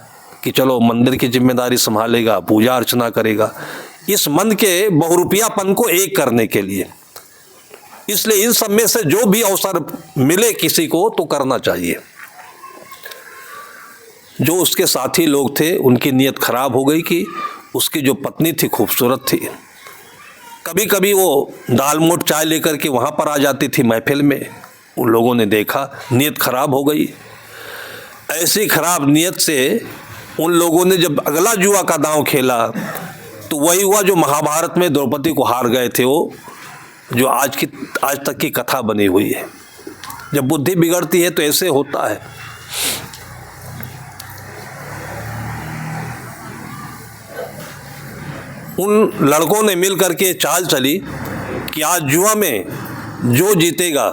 A: कि चलो मंदिर की जिम्मेदारी संभालेगा, पूजा अर्चना करेगा, इस मन के बहुरूपियापन को एक करने के लिए। इसलिए इन सब में से जो भी अवसर मिले किसी को तो करना चाहिए। जो उसके साथी लोग थे उनकी नीयत खराब हो गई कि उसकी जो पत्नी थी खूबसूरत थी, कभी कभी वो दाल मोट चाय लेकर के वहाँ पर आ जाती थी महफिल में। उन लोगों ने देखा, नीयत खराब हो गई। ऐसी खराब नीयत से उन लोगों ने जब अगला जुआ का दांव खेला तो वही हुआ जो महाभारत में द्रौपदी को हार गए थे, वो जो आज तक की कथा बनी हुई है। जब बुद्धि बिगड़ती है तो ऐसे होता है। उन लड़कों ने मिल करके चाल चली कि आज जुआ में जो जीतेगा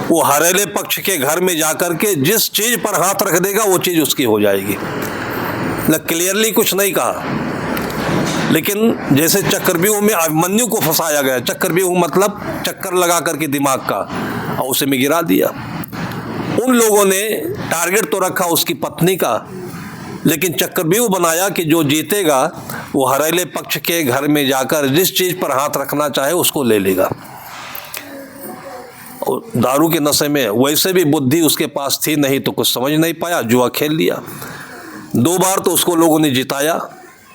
A: वो हरेले पक्ष के घर में जाकर के जिस चीज पर हाथ रख देगा वो चीज उसकी हो जाएगी। न क्लियरली कुछ नहीं कहा, लेकिन जैसे चक्रव्यूह में अभिमन्यु को फंसाया गया, चक्रव्यूह मतलब चक्कर लगा करके दिमाग का, और उसे में गिरा दिया। उन लोगों ने टारगेट तो रखा उसकी पत्नी का, लेकिन चक्रव्यूह बनाया कि जो जीतेगा वो हरेले पक्ष के घर में जाकर जिस चीज पर हाथ रखना चाहे उसको ले लेगा। और दारू के नशे में वैसे भी बुद्धि उसके पास थी नहीं तो कुछ समझ नहीं पाया, जुआ खेल लिया। 2 बार तो उसको लोगों ने जिताया,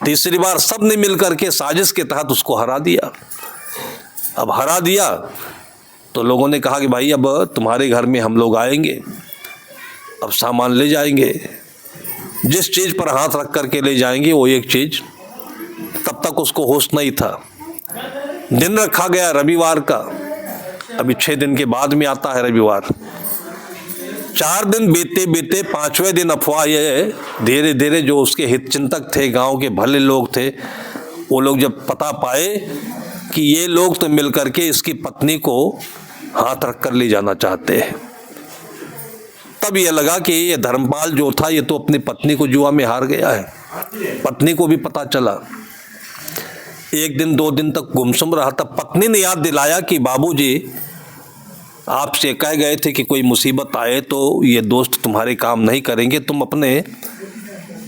A: तीसरी बार सब ने मिलकर के साजिश के तहत उसको हरा दिया। अब हरा दिया तो लोगों ने कहा कि भाई अब तुम्हारे घर में हम लोग आएंगे, अब सामान ले जाएंगे, जिस चीज़ पर हाथ रख करके ले जाएंगे वो एक चीज़। तब तक उसको होश नहीं था। दिन रखा गया रविवार का, अभी 6 दिन के बाद में आता है रविवार। 4 दिन बीते बीते 5वें दिन अफवाह ये धीरे धीरे जो उसके हितचिंतक थे, गांव के भले लोग थे, वो लोग जब पता पाए कि ये लोग तो मिलकर के इसकी पत्नी को हाथ रख कर ले जाना चाहते हैं, तब ये लगा कि ये धर्मपाल जो था ये तो अपनी पत्नी को जुआ में हार गया है। पत्नी को भी पता चला। 1 दिन 2 दिन तक गुमसुम रहा। तब पत्नी ने याद दिलाया कि बाबूजी आपसे कह गए थे कि कोई मुसीबत आए तो ये दोस्त तुम्हारे काम नहीं करेंगे, तुम अपने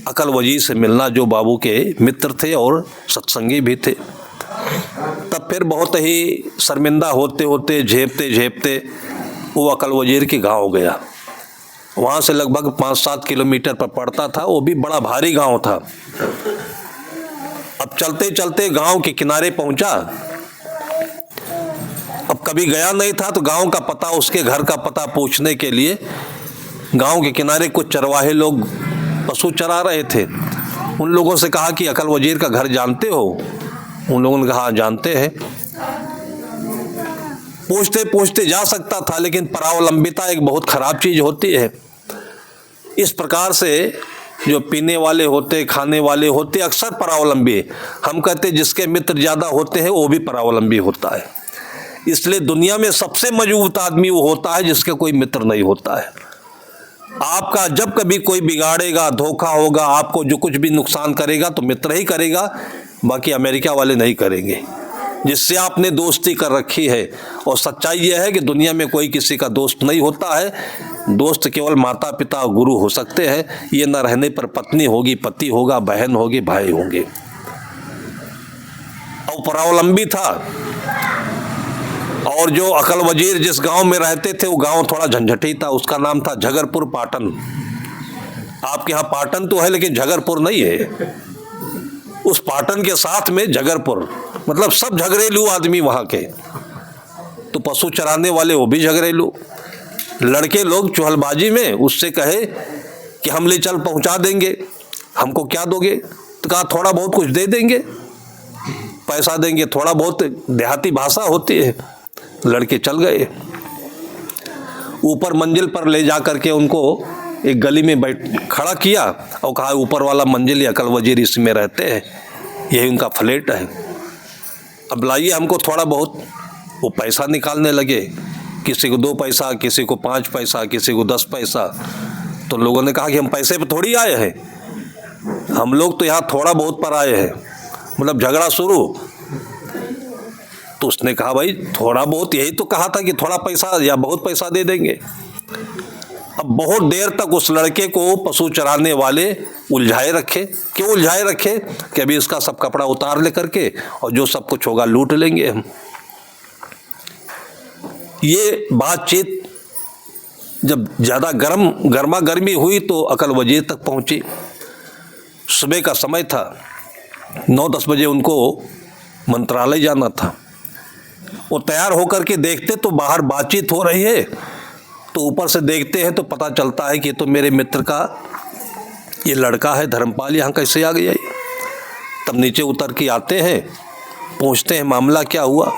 A: अकल वजीर से मिलना, जो बाबू के मित्र थे और सत्संगी भी थे। तब फिर बहुत ही शर्मिंदा होते होते झेपते झेपते वो अकल वजीर के गांव गया। वहाँ से लगभग 5-7 किलोमीटर पर पड़ता था, वो भी बड़ा भारी गांव था। अब चलते चलते गांव के किनारे पहुंचा। अब कभी गया नहीं था तो गांव का पता, उसके घर का पता पूछने के लिए गांव के किनारे कुछ चरवाहे लोग पशु चरा रहे थे। उन लोगों से कहा कि अकल वजीर का घर जानते हो? उन लोगों ने कहा जानते हैं। पूछते पूछते जा सकता था, लेकिन परावलंबिता एक बहुत खराब चीज होती है। इस प्रकार से जो पीने वाले होते, खाने वाले होते, अक्सर परावलंबी, हम कहते जिसके मित्र ज्यादा होते हैं वो भी परावलंबी होता है। इसलिए दुनिया में सबसे मजबूत आदमी वो होता है जिसका कोई मित्र नहीं होता है। आपका जब कभी कोई बिगाड़ेगा, धोखा होगा, आपको जो कुछ भी नुकसान करेगा तो मित्र ही करेगा, बाकी अमेरिका वाले नहीं करेंगे जिससे आपने दोस्ती कर रखी है। और सच्चाई यह है कि दुनिया में कोई किसी का दोस्त नहीं होता है। दोस्त केवल माता पिता और गुरु हो सकते हैं। ये न रहने पर पत्नी होगी, पति होगा, बहन होगी, भाई होंगे। और परावलंबी था। और जो अकल वजीर जिस गांव में रहते थे वो गांव थोड़ा झंझटी था। उसका नाम था झगरपुर पाटन। आपके यहाँ पाटन तो है लेकिन झगरपुर नहीं है। उस पाटन के साथ में झगरपुर, मतलब सब झगड़ेलू आदमी वहां के। तो पशु चराने वाले वो भी झगड़ेलू। लड़के लोग चुहलबाजी में उससे कहे कि हम ले चल पहुंचा देंगे, हमको क्या दोगे? तो कहा थोड़ा बहुत कुछ दे देंगे, पैसा देंगे, थोड़ा बहुत। देहाती भाषा होती है। लड़के चल गए। ऊपर मंजिल पर ले जा करके उनको एक गली में खड़ा किया और कहा ऊपर वाला मंजिल अकल वजीर इसमें रहते हैं, यही उनका फ्लैट है, अब लाइए हमको थोड़ा बहुत। वो पैसा निकालने लगे किसी को 2 पैसा, किसी को 5 पैसा, किसी को 10 पैसा। तो लोगों ने कहा कि हम पैसे पे थोड़ी आए हैं, हम लोग तो यहाँ थोड़ा बहुत पर आए हैं, मतलब झगड़ा शुरू। तो उसने कहा भाई थोड़ा बहुत, यही तो कहा था कि थोड़ा पैसा या बहुत पैसा दे देंगे। अब बहुत देर तक उस लड़के को पशु चराने वाले उलझाए रखे। क्यों उलझाए रखे? कि अभी इसका सब कपड़ा उतार ले करके और जो सब कुछ होगा लूट लेंगे हम। ये बातचीत जब ज़्यादा गर्मा गर्मी हुई तो अकल वजीर तक पहुंची। सुबह का समय था, 9-10 बजे उनको मंत्रालय जाना था। वो तैयार होकर के देखते तो बाहर बातचीत हो रही है, तो ऊपर से देखते हैं तो पता चलता है कि तो मेरे मित्र का ये लड़का है धर्मपाल, यहाँ कैसे आ गया ये। तब नीचे उतर के आते हैं, पूछते हैं मामला क्या हुआ।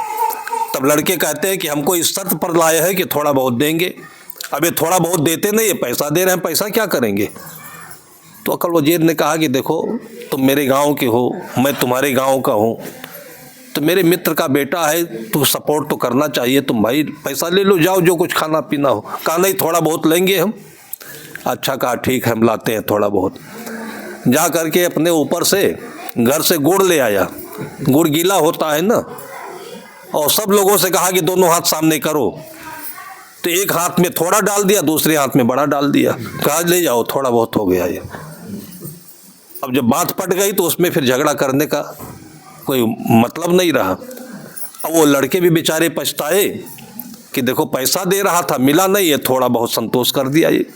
A: तब लड़के कहते हैं कि हमको इस शर्त पर लाया है कि थोड़ा बहुत देंगे। अब ये थोड़ा बहुत देते नहीं, ये पैसा दे रहे हैं, पैसा क्या करेंगे। तो अकल वजीर ने कहा कि देखो तुम मेरे गांव के हो, मैं तुम्हारे गांव का हूँ, तो मेरे मित्र का बेटा है तो सपोर्ट तो करना चाहिए, तुम भाई पैसा ले लो, जाओ जो कुछ खाना पीना हो। कहा नहीं थोड़ा बहुत लेंगे हम। अच्छा कहा ठीक है हम लाते हैं थोड़ा बहुत। जा करके अपने ऊपर से घर से गुड़ ले आया। गुड़ गीला होता है ना, और सब लोगों से कहा कि दोनों हाथ सामने करो। तो एक हाथ में थोड़ा डाल दिया, दूसरे हाथ में बड़ा डाल दिया। कहा ले जाओ थोड़ा बहुत हो गया ये। अब जब बात पट गई तो उसमें फिर झगड़ा करने का कोई मतलब नहीं रहा। अब वो लड़के भी बेचारे पछताए कि देखो पैसा दे रहा था, मिला नहीं, ये थोड़ा बहुत संतोष कर दिया, ये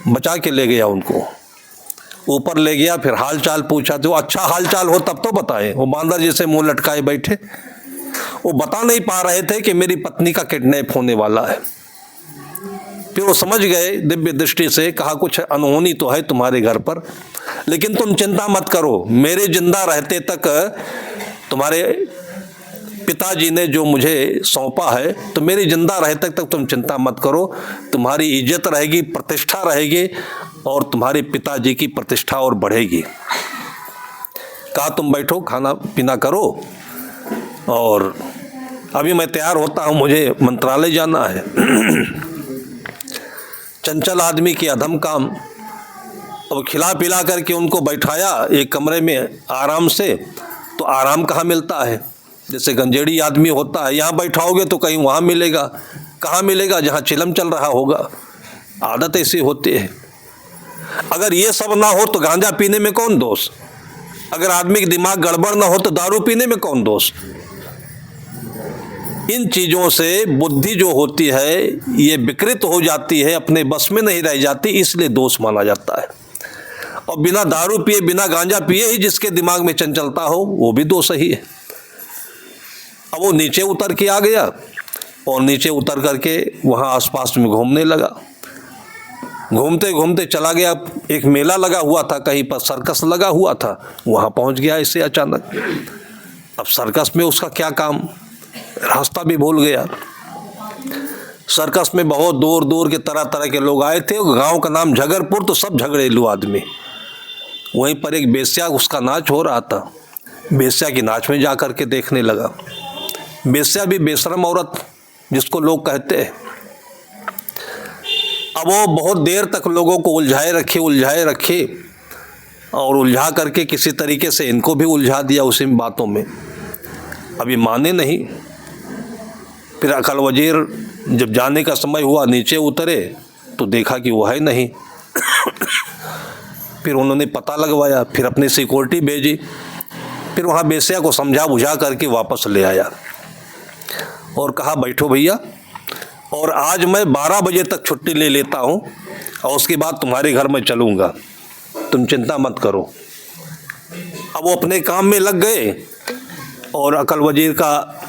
A: बचा के ले गया उनको। ऊपर ले गया, फिर हाल चाल पूछा। तो अच्छा हाल चाल हो तब तो बताए। वो बांदर जैसे मुंह लटकाए बैठे, वो बता नहीं पा रहे थे कि मेरी पत्नी का किडनैप होने वाला है। फिर वो समझ गए दिव्य दृष्टि से, कहा कुछ अनहोनी तो है तुम्हारे घर पर, लेकिन तुम चिंता मत करो, मेरे जिंदा रहते तक तुम्हारे पिताजी ने जो मुझे सौंपा है, तो मेरी जिंदा रहते तक तुम चिंता मत करो, तुम्हारी इज्जत रहेगी, प्रतिष्ठा रहेगी और तुम्हारे पिताजी की प्रतिष्ठा और बढ़ेगी। कहा तुम बैठो खाना पीना करो और अभी मैं तैयार होता हूँ, मुझे मंत्रालय जाना है। चंचल आदमी की अधम काम। अब खिला पिला करके उनको बैठाया एक कमरे में आराम से। तो आराम कहाँ मिलता है, जैसे गंजेड़ी आदमी होता है, यहाँ बैठाओगे तो कहीं वहाँ मिलेगा, कहाँ मिलेगा, जहाँ चिलम चल रहा होगा। आदत ऐसी होती है। अगर ये सब ना हो तो गांजा पीने में कौन दोष, अगर आदमी का दिमाग गड़बड़ ना हो तो दारू पीने में कौन दोष। इन चीज़ों से बुद्धि जो होती है ये विकृत हो जाती है, अपने बस में नहीं रह जाती, इसलिए दोष माना जाता है। और बिना दारू पिए बिना गांजा पिए ही जिसके दिमाग में चंचलता हो वो भी दोष ही है। अब वो नीचे उतर के आ गया और नीचे उतर करके वहाँ आसपास में घूमने लगा। घूमते घूमते चला गया, एक मेला लगा हुआ था, कहीं पर सर्कस लगा हुआ था, वहाँ पहुँच गया इससे अचानक। अब सर्कस में उसका क्या काम, रास्ता भी भूल गया। सर्कस में बहुत दूर दूर के तरह तरह के लोग आए थे। गांव का नाम झगरपुर, तो सब झगड़ेलू आदमी। वहीं पर एक बेश्या, उसका नाच हो रहा था, बेश्या की नाच में जा कर के देखने लगा। बेश्या भी बेशरम औरत जिसको लोग कहते हैं। अब वो बहुत देर तक लोगों को उलझाए रखे और उलझा करके किसी तरीके से इनको भी उलझा दिया उसी बातों में। अभी माने नहीं। फिर अकल वजीर जब जाने का समय हुआ नीचे उतरे तो देखा कि वो है नहीं। फिर उन्होंने पता लगवाया, फिर अपनी सिक्योरिटी भेजी, फिर वहाँ बेस्या को समझा बुझा करके वापस ले आया और कहा बैठो भैया, और आज मैं 12 बजे तक छुट्टी ले लेता हूँ और उसके बाद तुम्हारे घर में चलूँगा, तुम चिंता मत करो। अब वो अपने काम में लग गए और अकल वजीर का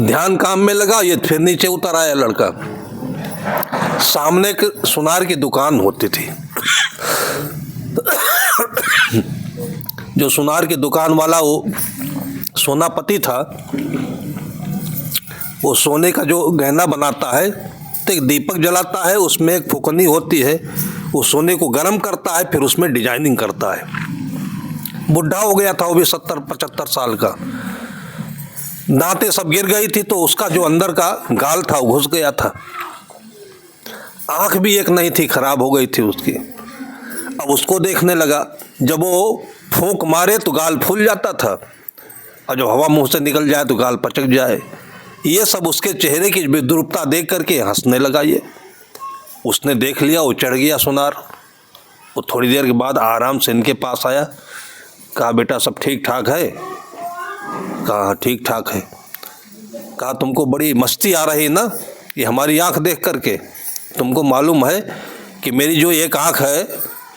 A: ध्यान काम में लगा। ये फिर नीचे उतर आया लड़का। सामने सुनार की दुकान होती थी। जो सुनार की दुकान वाला वो सोनापति था, वो सोने का जो गहना बनाता है तो एक दीपक जलाता है, उसमें एक फुकनी होती है, वो सोने को गर्म करता है, फिर उसमें डिजाइनिंग करता है। बुढ़ा हो गया था वो भी, 70-75 साल का, दांतें सब गिर गई थी, तो उसका जो अंदर का गाल था वो घुस गया था। आंख भी एक नहीं थी, खराब हो गई थी उसकी। अब उसको देखने लगा, जब वो फूंक मारे तो गाल फूल जाता था, और जब हवा मुंह से निकल जाए तो गाल पचक जाए। ये सब उसके चेहरे की विद्रूपता देख करके हंसने लगा। ये उसने देख लिया, वो चढ़ गया सुनार। वो थोड़ी देर के बाद आराम से इनके पास आया, कहा बेटा सब ठीक ठाक है? कहा ठीक ठाक है। कहा तुमको बड़ी मस्ती आ रही ना ये हमारी आंख देख करके? तुमको मालूम है कि मेरी जो एक आंख है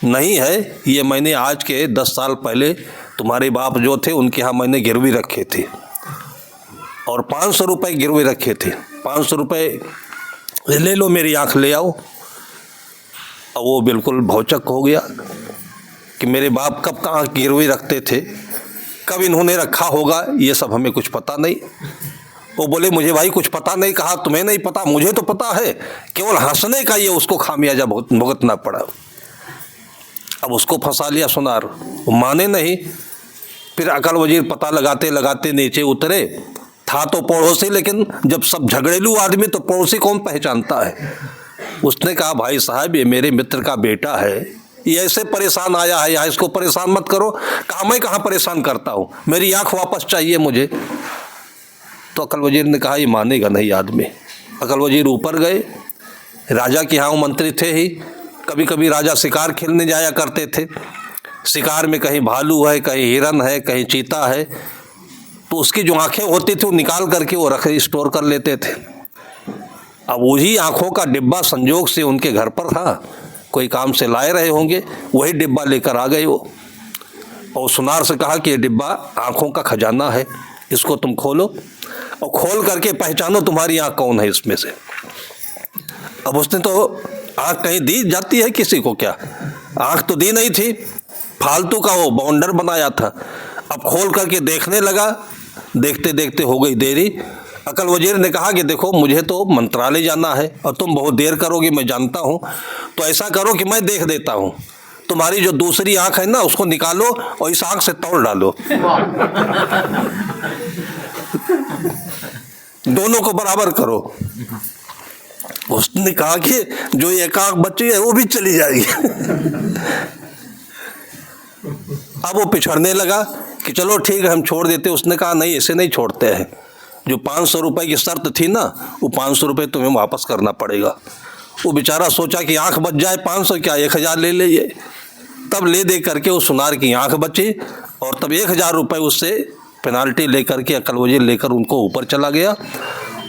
A: नहीं है, ये मैंने आज के 10 साल पहले तुम्हारे बाप जो थे उनके यहाँ मैंने गिरवी रखे थे, और 500 रुपये गिरवी रखे थे। 500 रुपये ले लो, मेरी आंख ले आओ। और वो बिल्कुल भौचक हो गया कि मेरे बाप कब कहाँ गिरवी रखते थे, कब इन्होंने रखा होगा, ये सब हमें कुछ पता नहीं। वो बोले मुझे भाई कुछ पता नहीं। कहा तुम्हें नहीं पता, मुझे तो पता है, केवल हंसने का ये उसको खामियाजा भुगतना पड़ा। अब उसको फंसा लिया सुनार, वो माने नहीं। फिर अकल वजीर पता लगाते लगाते नीचे उतरे। था तो पड़ोसी, लेकिन जब सब झगड़ेलू आदमी तो पड़ोसी कौन पहचानता है। उसने कहा भाई साहब ये मेरे मित्र का बेटा है, ये ऐसे परेशान आया है, यहाँ इसको परेशान मत करो। कहा मैं कहाँ परेशान करता हूँ, मेरी आँख वापस चाहिए मुझे। तो अकल वजीर ने कहा ये मानेगा नहीं आदमी। अकल वजीर ऊपर गए, राजा के यहाँ मंत्री थे ही, कभी कभी राजा शिकार खेलने जाया करते थे। शिकार में कहीं भालू है, कहीं हिरन है, कहीं चीता है, तो उसकी जो आंखें होती थी वो निकाल करके वो रख स्टोर कर लेते थे। अब वही आंखों का डिब्बा संजोग से उनके घर पर था, कोई काम से लाए रहे होंगे, वही डिब्बा लेकर आ गए वो। और सुनार से कहा कि ये डिब्बा आंखों का खजाना है, इसको तुम खोलो और खोल करके पहचानो तुम्हारी आंख कौन है इसमें से। अब उसने तो आंख कहीं दी जाती है किसी को क्या, आंख तो दी नहीं थी, फालतू का वो बाउंडर बनाया था। अब खोल करके देखने लगा, देखते देखते हो गई देरी। अकल वजीर ने कहा कि देखो मुझे तो मंत्रालय जाना है और तुम बहुत देर करोगे मैं जानता हूँ, तो ऐसा करो कि मैं देख देता हूँ, तुम्हारी जो दूसरी आंख है ना उसको निकालो और इस आंख से तोड़ डालो, दोनों को बराबर करो। उसने कहा कि जो एक आंख बची है वो भी चली जाएगी। अब वो पिछड़ने लगा कि चलो ठीक है हम छोड़ देते। उसने कहा नहीं ऐसे नहीं छोड़ते हैं, जो 500 रुपये की शर्त थी ना वो 500 रुपये तुम्हें वापस करना पड़ेगा। वो बेचारा सोचा कि आंख बच जाए, 500 क्या 1000 ले ले ये। तब ले दे करके वो सुनार की आंख बची, और तब 1000 रुपये उससे पेनाल्टी लेकर के अकल वजीर लेकर उनको ऊपर चला गया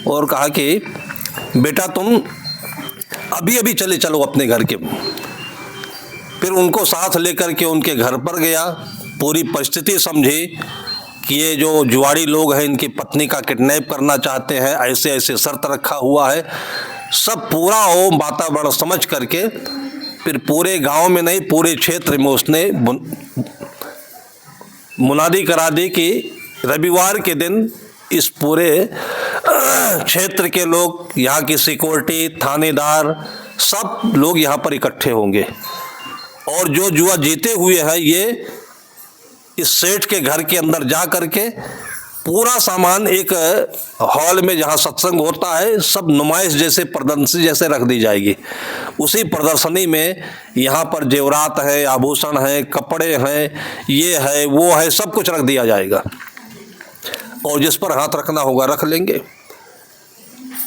A: और कहा कि बेटा तुम अभी अभी चले चलो अपने घर के। फिर उनको साथ लेकर के उनके घर पर गया, पूरी परिस्थिति समझी कि ये जो जुआड़ी लोग हैं इनकी पत्नी का किडनैप करना चाहते हैं, ऐसे ऐसे शर्त रखा हुआ है, सब पूरा वो वातावरण समझ करके फिर पूरे गांव में नहीं पूरे क्षेत्र में उसने मुनादी करा दी कि रविवार के दिन इस पूरे क्षेत्र के लोग, यहाँ की सिक्योरिटी, थानेदार, सब लोग यहाँ पर इकट्ठे होंगे और जो जुआ जीते हुए है ये इस सेठ के घर के अंदर जा करके पूरा सामान एक हॉल में जहाँ सत्संग होता है सब नुमाइश जैसे प्रदर्शनी जैसे रख दी जाएगी। उसी प्रदर्शनी में यहाँ पर जेवरात है, आभूषण है, कपड़े हैं, ये है वो है, सब कुछ रख दिया जाएगा और जिस पर हाथ रखना होगा रख लेंगे।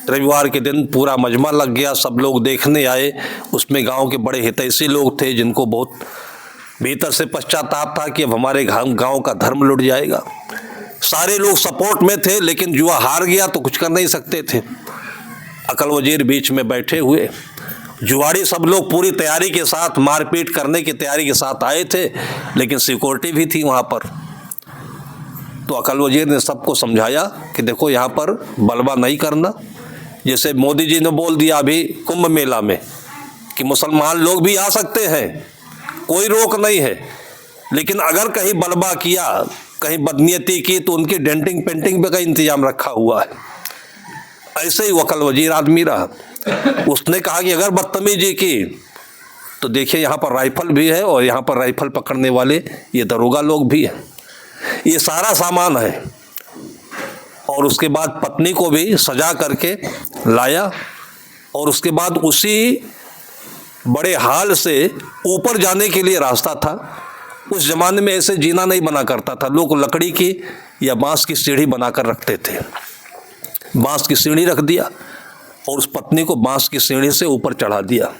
A: रविवार के दिन पूरा मजमा लग गया, सब लोग देखने आए। उसमें गांव के बड़े हितैषी लोग थे जिनको बहुत भीतर से पश्चाताप था कि अब हमारे गांव का धर्म लुट जाएगा। सारे लोग सपोर्ट में थे, लेकिन जुआ हार गया तो कुछ कर नहीं सकते थे। अकल वजीर बीच में बैठे हुए, जुआड़ी सब लोग पूरी तैयारी के साथ, मारपीट करने की तैयारी के साथ आए थे, लेकिन सिक्योरिटी भी थी वहाँ पर। तो अकल वजीर ने सबको समझाया कि देखो यहाँ पर बलवा नहीं करना। जैसे मोदी जी ने बोल दिया अभी कुंभ मेला में कि मुसलमान लोग भी आ सकते हैं, कोई रोक नहीं है, लेकिन अगर कहीं बलवा किया, कहीं बदनीयती की तो उनकी डेंटिंग पेंटिंग पे का इंतजाम रखा हुआ है। ऐसे ही वकल वजीर आदमी रहा। उसने कहा कि अगर बदतमीजी की तो देखिए यहाँ पर राइफल भी है और यहाँ पर राइफल पकड़ने वाले ये दरोगा लोग भी हैं। ये सारा सामान है। और उसके बाद पत्नी को भी सजा करके लाया और उसके बाद उसी बड़े हाल से ऊपर जाने के लिए रास्ता था। उस जमाने में ऐसे जीना नहीं बना करता था, लोग लकड़ी की या बांस की सीढ़ी बनाकर रखते थे। बांस की सीढ़ी रख दिया और उस पत्नी को बांस की सीढ़ी से ऊपर चढ़ा दिया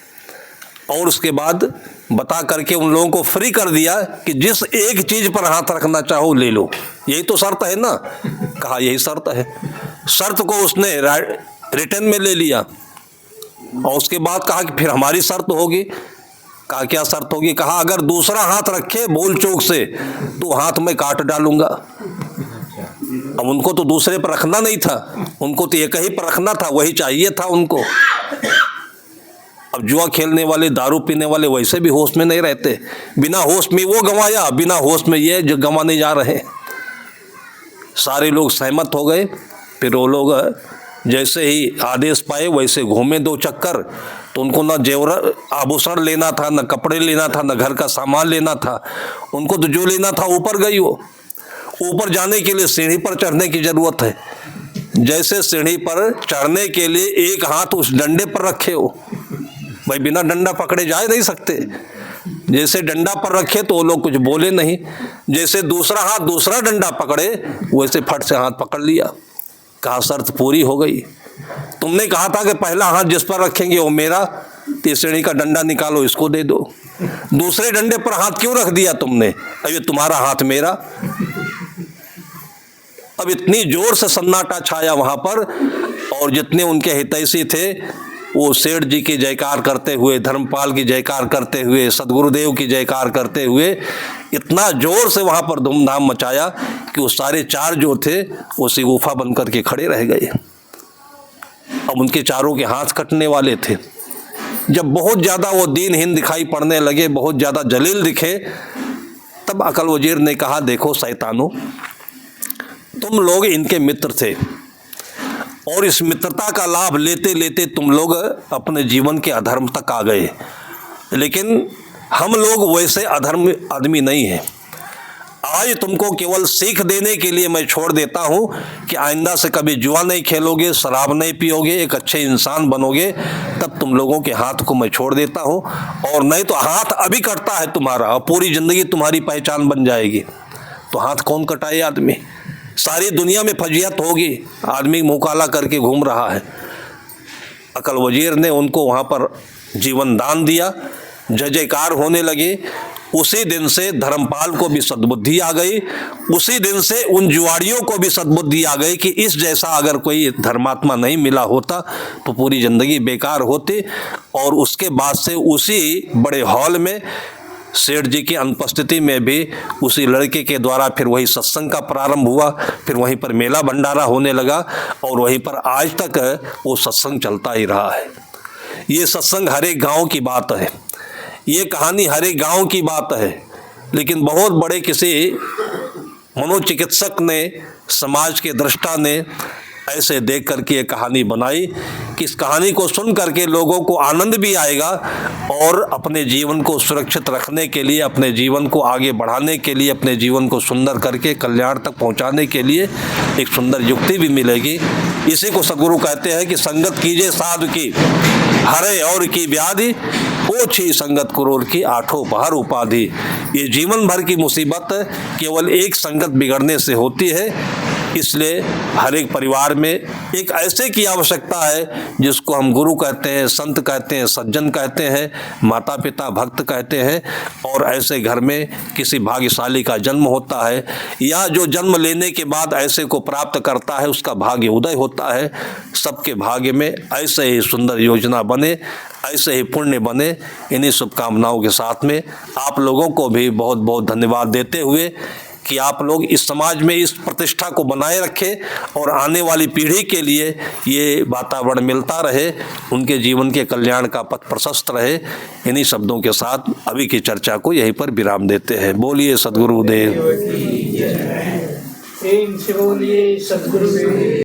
A: और उसके बाद बता करके उन लोगों को फ्री कर दिया कि जिस एक चीज पर हाथ रखना चाहो ले लो। यही तो शर्त है ना। कहा यही शर्त है। शर्त को उसने रिटर्न में ले लिया और उसके बाद कहा कि फिर हमारी शर्त होगी। कहा क्या शर्त होगी? कहा अगर दूसरा हाथ रखे भूल चूक से तो हाथ में काट डालूंगा। अब उनको तो दूसरे पर रखना नहीं था, उनको तो एक ही पर रखना था, वही चाहिए था उनको। अब जुआ खेलने वाले, दारू पीने वाले वैसे भी होश में नहीं रहते। बिना होश में वो गंवाया, बिना होश में ये जो गंवाने जा रहे। सारे लोग सहमत हो गए। फिर वो लोग जैसे ही आदेश पाए वैसे घूमे 2 चक्कर। तो उनको ना जेवर आभूषण लेना था, ना कपड़े लेना था, ना घर का सामान लेना था। उनको तो जो लेना था ऊपर गई। वो ऊपर जाने के लिए सीढ़ी पर चढ़ने की जरूरत है। जैसे सीढ़ी पर चढ़ने के लिए एक हाथ उस डंडे पर रखे हो, भाई बिना डंडा पकड़े जा नहीं सकते। जैसे डंडा पर रखे तो वो लोग कुछ बोले नहीं। जैसे दूसरा हाथ दूसरा डंडा पकड़े वैसे फट से हाथ पकड़ लिया। कहा शर्त पूरी हो गई। तुमने कहा था कि पहला हाथ जिस पर रखेंगे वो मेरा, तीसरी का डंडा निकालो इसको दे दो। दूसरे डंडे पर हाथ क्यों रख दिया तुमने? अब ये तुम्हारा हाथ मेरा। अब इतनी जोर से सन्नाटा छाया वहां पर और जितने उनके हितैषी थे वो सेठ जी की जयकार करते हुए, धर्मपाल की जयकार करते हुए, सदगुरुदेव की जयकार करते हुए इतना जोर से वहां पर धूमधाम मचाया कि वो सारे 4 जो थे वो शिगुफा बन करके खड़े रह गए। अब उनके चारों के हाथ कटने वाले थे। जब बहुत ज़्यादा वो दीनहीन दिखाई पड़ने लगे, बहुत ज़्यादा जलील दिखे, तब अकल वजीर ने कहा देखो शैतानों, तुम लोग इनके मित्र थे और इस मित्रता का लाभ लेते लेते तुम लोग अपने जीवन के अधर्म तक आ गए। लेकिन हम लोग वैसे अधर्म आदमी नहीं हैं। आज तुमको केवल सीख देने के लिए मैं छोड़ देता हूँ कि आइंदा से कभी जुआ नहीं खेलोगे, शराब नहीं पियोगे, एक अच्छे इंसान बनोगे, तब तुम लोगों के हाथ को मैं छोड़ देता हूँ। और नहीं तो हाथ अभी कटता है तुम्हारा और पूरी ज़िंदगी तुम्हारी पहचान बन जाएगी। तो हाथ कौन कटाए आदमी? सारी दुनिया में फजीहत होगी, आदमी मुँह काला करके घूम रहा है। अकल वजीर ने उनको वहाँ पर जीवन दान दिया, जय जयकार होने लगे। उसी दिन से धर्मपाल को भी सद्बुद्धि आ गई। उसी दिन से उन जुआड़ियों को भी सद्बुद्धि आ गई कि इस जैसा अगर कोई धर्मात्मा नहीं मिला होता तो पूरी ज़िंदगी बेकार होती। और उसके बाद से उसी बड़े हॉल में सेठ जी की अनुपस्थिति में भी उसी लड़के के द्वारा फिर वही सत्संग का प्रारंभ हुआ। फिर वहीं पर मेला भंडारा होने लगा और वहीं पर आज तक वो सत्संग चलता ही रहा है। ये सत्संग हर एक गाँव की बात है, ये कहानी हर एक गाँव की बात है। लेकिन बहुत बड़े किसी मनोचिकित्सक ने, समाज के दृष्टा ने ऐसे देख करके ये कहानी बनाई कि इस कहानी को सुन करके लोगों को आनंद भी आएगा और अपने जीवन को सुरक्षित रखने के लिए, अपने जीवन को आगे बढ़ाने के लिए, अपने जीवन को सुंदर करके कल्याण तक पहुंचाने के लिए एक सुंदर युक्ति भी मिलेगी। इसी को सद्गुरु कहते हैं कि संगत कीजिए साधु की, हरे और की व्याधि, ओछी संगत कुरूर की, आठों पहर उपाधि। ये जीवन भर की मुसीबत केवल एक संगत बिगड़ने से होती है। इसलिए हर एक परिवार में एक ऐसे की आवश्यकता है जिसको हम गुरु कहते हैं, संत कहते हैं, सज्जन कहते हैं, माता पिता भक्त कहते हैं। और ऐसे घर में किसी भाग्यशाली का जन्म होता है या जो जन्म लेने के बाद ऐसे को प्राप्त करता है उसका भाग्य उदय होता है। सबके भाग्य में ऐसे ही सुंदर योजना बने, ऐसे ही पुण्य बने। इन्हीं शुभकामनाओं के साथ में आप लोगों को भी बहुत बहुत धन्यवाद देते हुए कि आप लोग इस समाज में इस प्रतिष्ठा को बनाए रखें और आने वाली पीढ़ी के लिए ये वातावरण मिलता रहे, उनके जीवन के कल्याण का पथ प्रशस्त रहे। इन्हीं शब्दों के साथ अभी की चर्चा को यहीं पर विराम देते हैं। बोलिए सद्गुरुदेव।